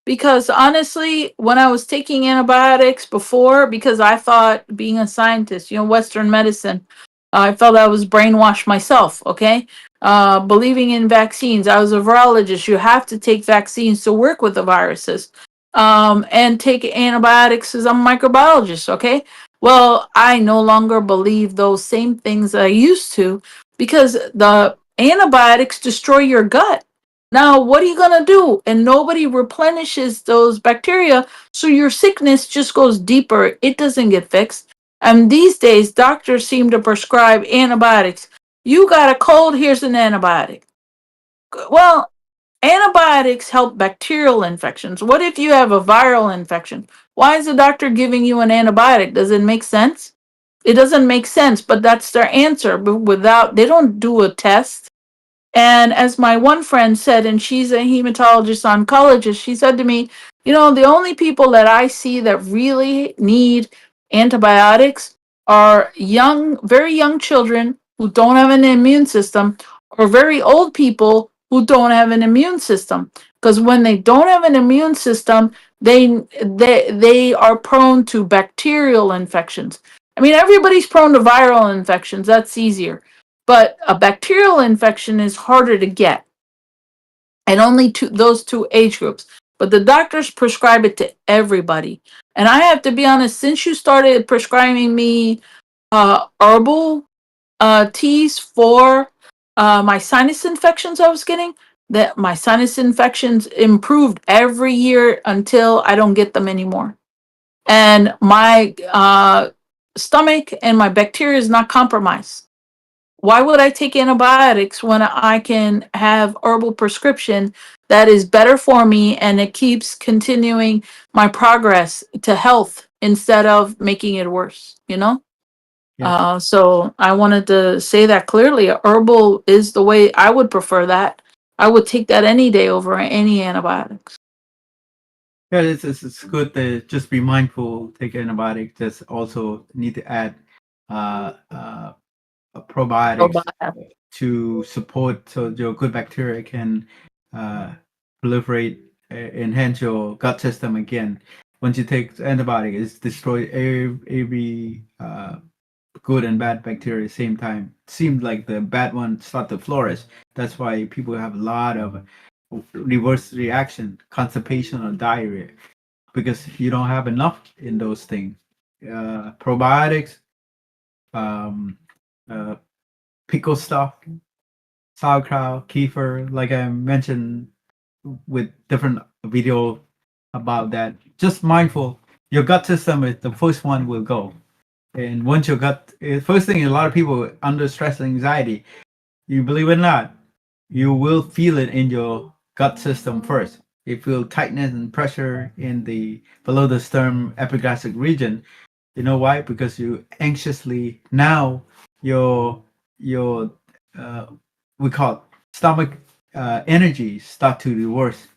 Because honestly, when I was taking antibiotics before, because I thought being a scientist, Western medicine, I felt I was brainwashed myself, okay? Believing in vaccines. I was a virologist. You have to take vaccines to work with the viruses and take antibiotics as I'm a microbiologist, okay? Well, I no longer believe those same things I used to because the antibiotics destroy your gut. Now, what are you going to do? And nobody replenishes those bacteria, so your sickness just goes deeper. It doesn't get fixed. And these days, doctors seem to prescribe antibiotics. You got a cold, here's an antibiotic. Well, antibiotics help bacterial infections. What if you have a viral infection? Why is the doctor giving you an antibiotic? Does it make sense? It doesn't make sense, but that's their answer. But they don't do a test. And as my one friend said, and she's a hematologist oncologist, she said to me, the only people that I see that really need antibiotics are very young children who don't have an immune system, or very old people who don't have an immune system. Because when they don't have an immune system, they are prone to bacterial infections. I mean, everybody's prone to viral infections. That's easier. But a bacterial infection is harder to get, and only those two age groups. But the doctors prescribe it to everybody. And I have to be honest, since you started prescribing me herbal teas for my sinus infections I was getting, that my sinus infections improved every year until I don't get them anymore. And my stomach and my bacteria is not compromised. Why would I take antibiotics when I can have herbal prescription that is better for me and it keeps continuing my progress to health instead of making it worse, you know? Yeah. So I wanted to say that clearly. Herbal is the way I would prefer that. I would take that any day over any antibiotics. Yeah, it's good to just be mindful, take antibiotics. Just also need to add probiotics Probiotics. to support so your good bacteria can uh, proliferate, enhance your gut system again. Once you take antibiotics, it destroys every good and bad bacteria at the same time. Seems like the bad ones start to flourish. That's why people have a lot of reverse reaction, constipation or diarrhea, because you don't have enough in those things. Probiotics, um, uh, pickle stuff, sauerkraut, kefir, like I mentioned with different video about that. Just mindful. Your gut system is the first one will go. And once your gut, first thing, a lot of people under stress and anxiety, you believe it or not, you will feel it in your gut system first. You feel tightness and pressure in the below the sternum epigastric region. You know why? Because you anxiously now your we call it stomach energy start to reverse,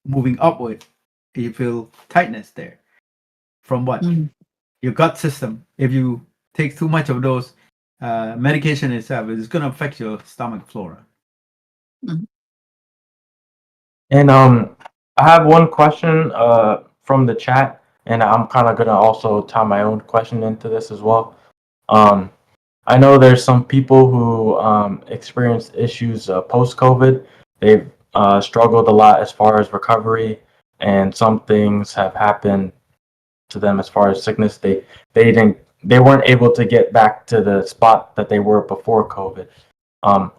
moving upward. You feel tightness there. From what? Mm. Your gut system. If you take too much of those medication itself, it's going to affect your stomach flora. Mm. And I have one question from the chat, and I'm kind of gonna also tie my own question into this as well. Um, I know there's some people who experienced issues post-COVID. They've struggled a lot as far as recovery, and some things have happened to them as far as sickness. They weren't able to get back to the spot that they were before COVID. Um,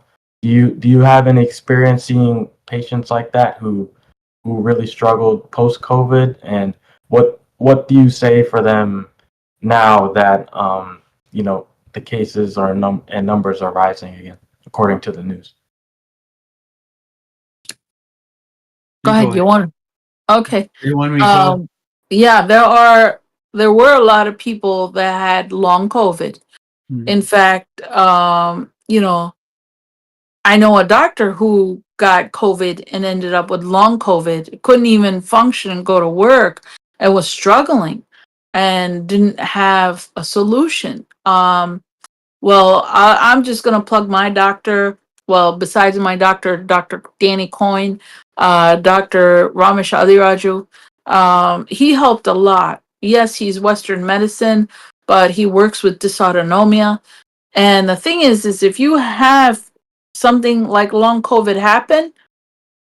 do you have any experience seeing patients like that who really struggled post COVID, and what do you say for them now that the cases are and numbers are rising again according to the news? Go ahead. You want? Okay. You want me to go? Yeah, there were a lot of people that had long COVID. Mhm. In fact, I know a doctor who got COVID and ended up with long COVID, couldn't even function and go to work, and was struggling and didn't have a solution. Well, I'm just going to plug my doctor. Well, besides my doctor, Dr. Danny Coyne, Dr. Ramesh Adiraju, he helped a lot. Yes, he's Western medicine, but he works with dysautonomia. And the thing is if you have something like long COVID happen,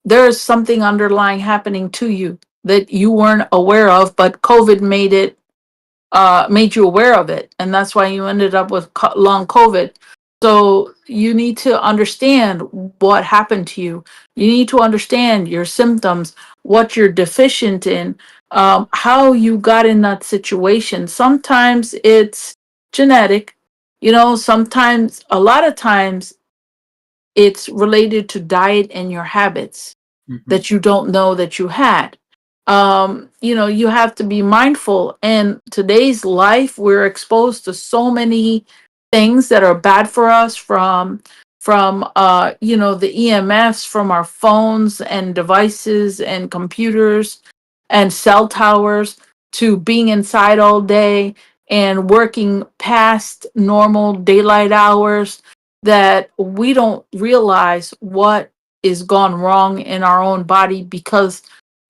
there's something underlying happening to you that you weren't aware of, but COVID made you aware of it, and that's why you ended up with long COVID. So you need to understand what happened to you. You need to understand your symptoms, what you're deficient in, how you got in that situation. Sometimes it's genetic, sometimes, a lot of times, it's related to diet and your habits that you don't know that you had. You have to be mindful. In today's life, we're exposed to so many things that are bad for us, from the EMFs from our phones and devices and computers and cell towers, to being inside all day and working past normal daylight hours, that we don't realize what is gone wrong in our own body because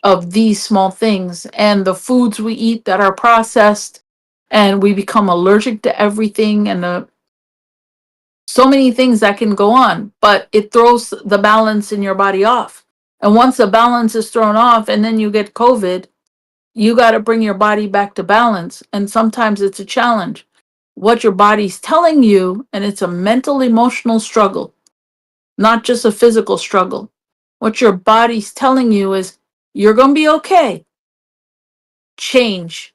of these small things and the foods we eat that are processed, and we become allergic to everything, and so many things that can go on, but it throws the balance in your body off. And once the balance is thrown off and then you get COVID, you got to bring your body back to balance. And sometimes it's a challenge. What your body's telling you, and it's a mental, emotional struggle, not just a physical struggle. What your body's telling you is you're going to be okay. Change.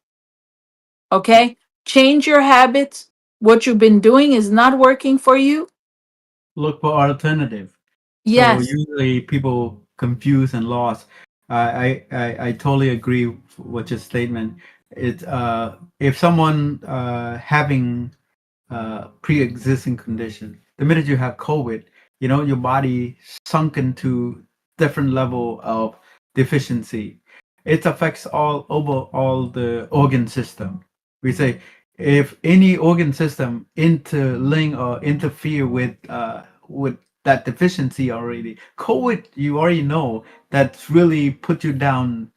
Okay? Change your habits. What you've been doing is not working for you. Look for alternative. So Yes. usually people confuse and lost. I totally agree with your statement. It if someone having pre-existing condition, the minute you have COVID, your body sunk into different level of deficiency. It affects all over all the organ system. We say if any organ system interlink or interfere with that deficiency already, COVID, you already know that's really put you down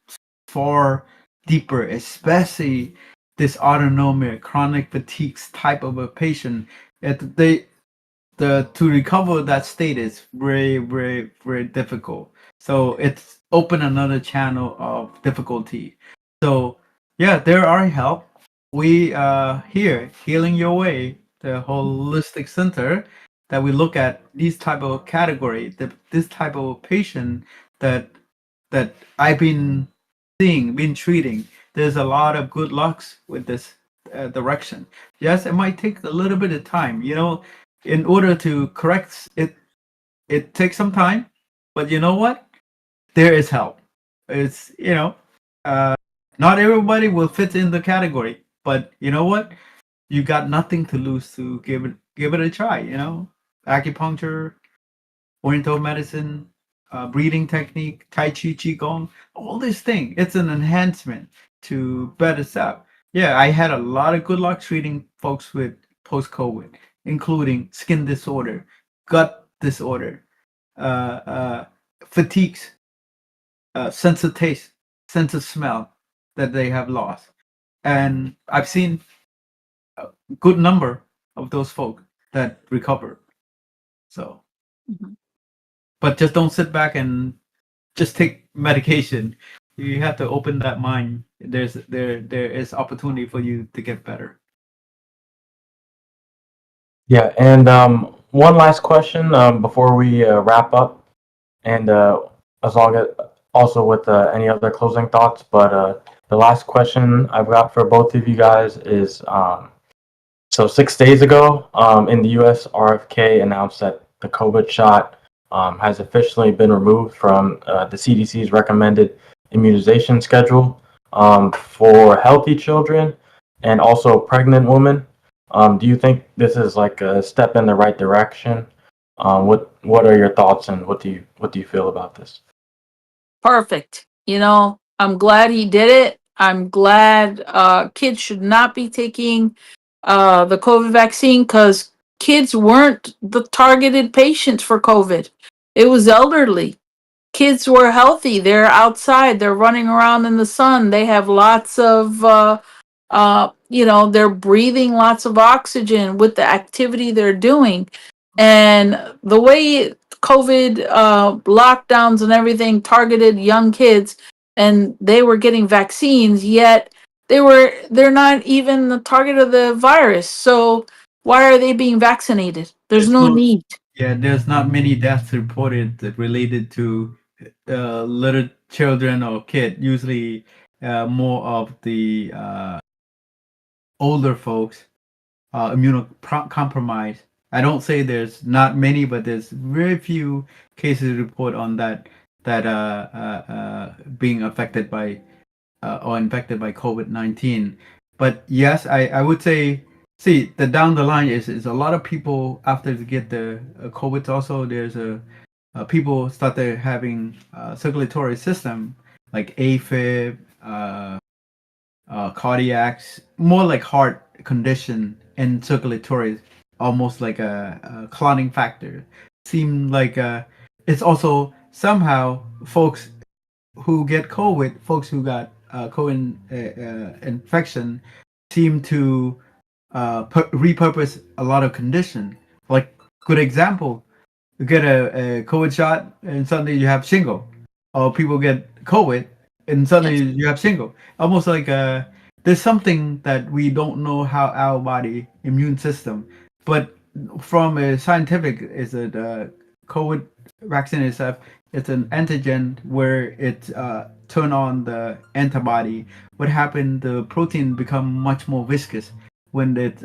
far deeper, especially this autonomic chronic fatigues type of a patient. To recover that state is very, very, very difficult. So it's open another channel of difficulty. So yeah, there are help. We here Healing Your Way, the holistic center, that we look at these type of category, this type of patient that I've been seeing, been treating. There's a lot of good lucks with this direction. Yes, it might take a little bit of time. In order to correct it, it takes some time. But you know what? There is help. It's not everybody will fit in the category, but you know what? You got nothing to lose to give it a try. Acupuncture, oriental medicine, breathing technique, tai chi, qigong, all these things. It's an enhancement to better self. Yeah, I had a lot of good luck treating folks with post-COVID, including skin disorder, gut disorder, fatigues, sense of taste, sense of smell that they have lost. And I've seen a good number of those folk that recovered. So, but just don't sit back and just take medication. You have to open that mind. There is opportunity for you to get better. Yeah, and one last question before we wrap up, and as long as also with any other closing thoughts. But the last question I've got for both of you guys is so 6 days ago in the U.S., RFK announced that the COVID shot has officially been removed from the CDC's recommended immunization schedule for healthy children and also pregnant women. Do you think this is like a step in the right direction? What are your thoughts, and what do you feel about this? Perfect. I'm glad he did it. I'm glad kids should not be taking the COVID vaccine because kids weren't the targeted patients for COVID. It was elderly. Kids were healthy. They're outside. They're running around in the sun. They have lots of, they're breathing lots of oxygen with the activity they're doing. And the way COVID lockdowns and everything targeted young kids, and they were getting vaccines, yet they're not even the target of the virus. So why are they being vaccinated? There's no need. Yeah, there's not many deaths reported that related to little children or kid. Usually, more of the older folks, immunocompromised. I don't say there's not many, but there's very few cases report on that being affected by or infected by COVID-19. But yes, I would say, see, the down the line is a lot of people after they get the COVID. Also, there's people started having circulatory system like AFib, cardiacs, more like heart condition and circulatory, almost like a clotting factor. Seem like it's also somehow folks who get COVID, folks who got COVID infection, seem to repurpose a lot of condition. Like, good example, you get a COVID shot and suddenly you have shingle, or people get COVID and suddenly you have shingle. Almost like there's something that we don't know how our body immune system, but from a scientific, is that COVID vaccine itself it's an antigen where it turn on the antibody. What happened? The protein become much more viscous when it's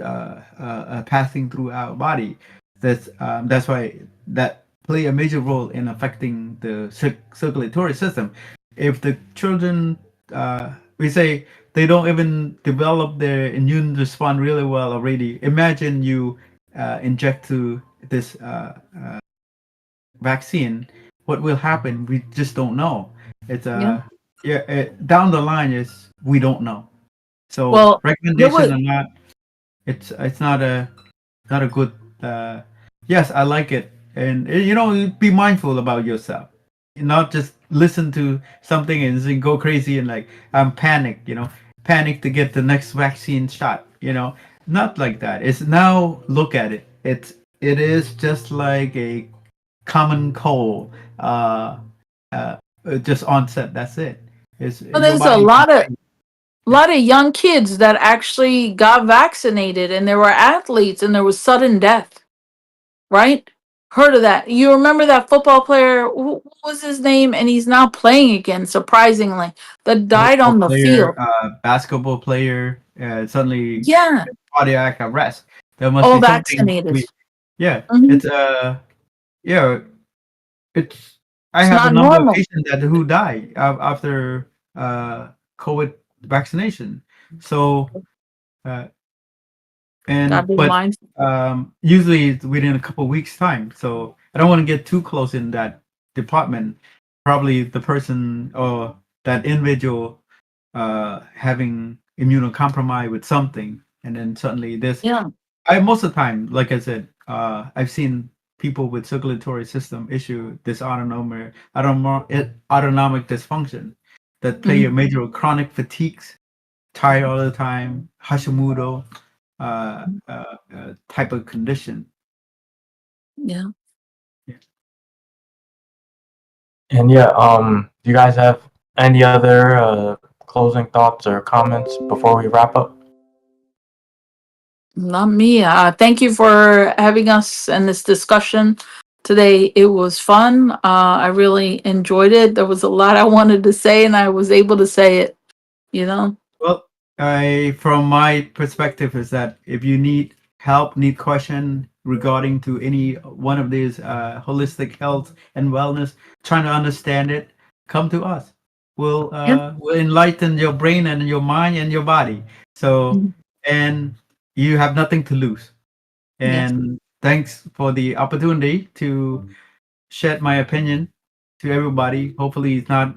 passing through our body. That's why that play a major role in affecting the circulatory system. If the children, we say they don't even develop their immune response really well already. Imagine you inject to this vaccine, what will happen? We just don't know. It's down the line is we don't know. So Well, there recommendation was or not, it's not a good. Yes, I like it, and be mindful about yourself, not just listen to something and then go crazy and like I'm panicked. Panic to get the next vaccine shot. Not like that. It's now look at it. It is just like a common cold, just onset. That's it. It's well, your there's a body. lot of young kids that actually got vaccinated, and there were athletes, and there was sudden death. Right? Heard of that? You remember that football player? What was his name? And he's now playing again. Surprisingly, that died Football on the player, field. basketball player, suddenly Yeah, cardiac arrest. There must all be something. vaccinated. Yeah, Mhm. yeah, it's. I It's have a not number of normal. patients that who die after COVID vaccination. So, uh, Gotta be but mindful. usually it's within a couple of weeks time. So I don't want to get too close in that department. Probably the person or that individual having immunocompromised with something, and then suddenly this. Yeah. I most of the time, like I said, I've seen people with circulatory system issue autonomic dysfunction that play a Mhm. major chronic fatigues, tired all the time, Hashimoto type of condition. Yeah. And yeah, do you guys have any other closing thoughts or comments before we wrap up? Not me. Thank you for having us in this discussion today. It was fun. I really enjoyed it. There was a lot I wanted to say, and I was able to say it. You know. Well, from my perspective, is that if you need help, need question regarding to any one of these holistic health and wellness, trying to understand it, come to us. We'll Yeah. we'll enlighten your brain and your mind and your body. So, Mhm. and you have nothing to lose. Yes. And thanks for the opportunity to shed my opinion to everybody. Hopefully, it's not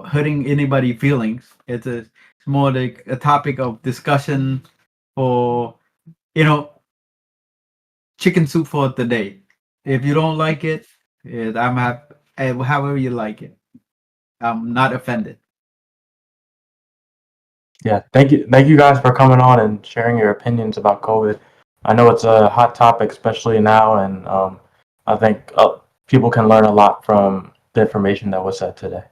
hurting anybody' feelings. It's more like a topic of discussion for you know chicken soup for the day. If you don't like it, I'm happy. However you like it, I'm not offended. Yeah, thank you guys for coming on and sharing your opinions about COVID. I know it's a hot topic, especially now, and I think people can learn a lot from the information that was said today.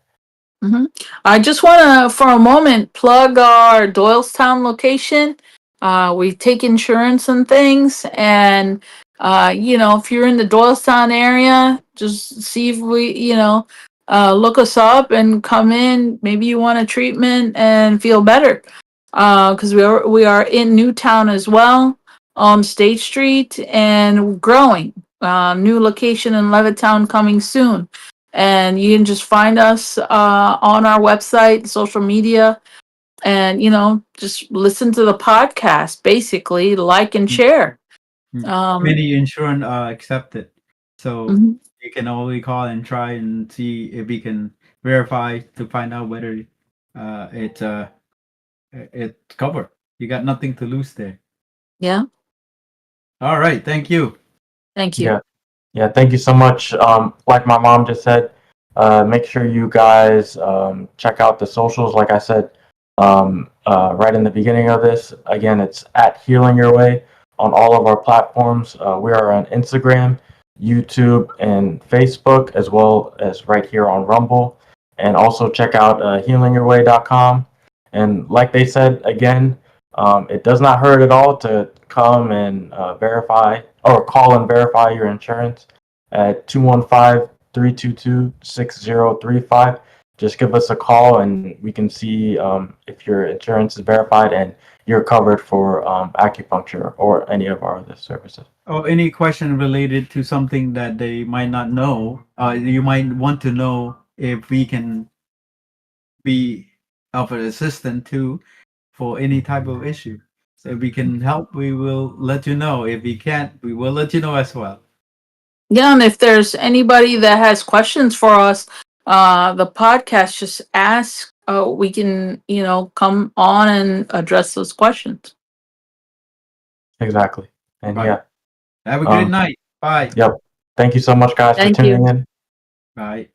hmm I just want to, for a moment, plug our Doylestown location. We take insurance and things, and if you're in the Doylestown area, just see if look us up and come in. Maybe you want a treatment and feel better, because we are in Newtown as well on State Street and growing. New location in Levittown coming soon. And you can just find us on our website, social media, and just listen to the podcast. Basically, like and share. Um, Many insurance are accepted, so mhm. you can always call and try and see if we can verify to find out whether it's covered. You got nothing to lose there. Yeah. All right, thank you. Thank you. Yeah, yeah. Thank you so much. Like my mom just said, make sure you guys check out the socials. Like I said, right in the beginning of this, again, it's at Healing Your Way on all of our platforms. We are on Instagram, YouTube, and Facebook, as well as right here on Rumble. And also check out healingyourway.com. And like they said, again, it does not hurt at all to come and verify or call and verify your insurance. at 215-322-6035. Just give us a call and we can see if your insurance is verified and you're covered for acupuncture or any of our other services. Or any question related to something that they might not know. You might want to know if we can be of an assistant too for any type of issue. So if we can help, we will let you know. If we can't, we will let you know as well. Yeah, and if there's anybody that has questions for us, the podcast, just ask. We can, come on and address those questions. Exactly. And Right. yeah. Have a good night. Bye. Yep. Thank you so much, guys, Thank for tuning you. in. Bye.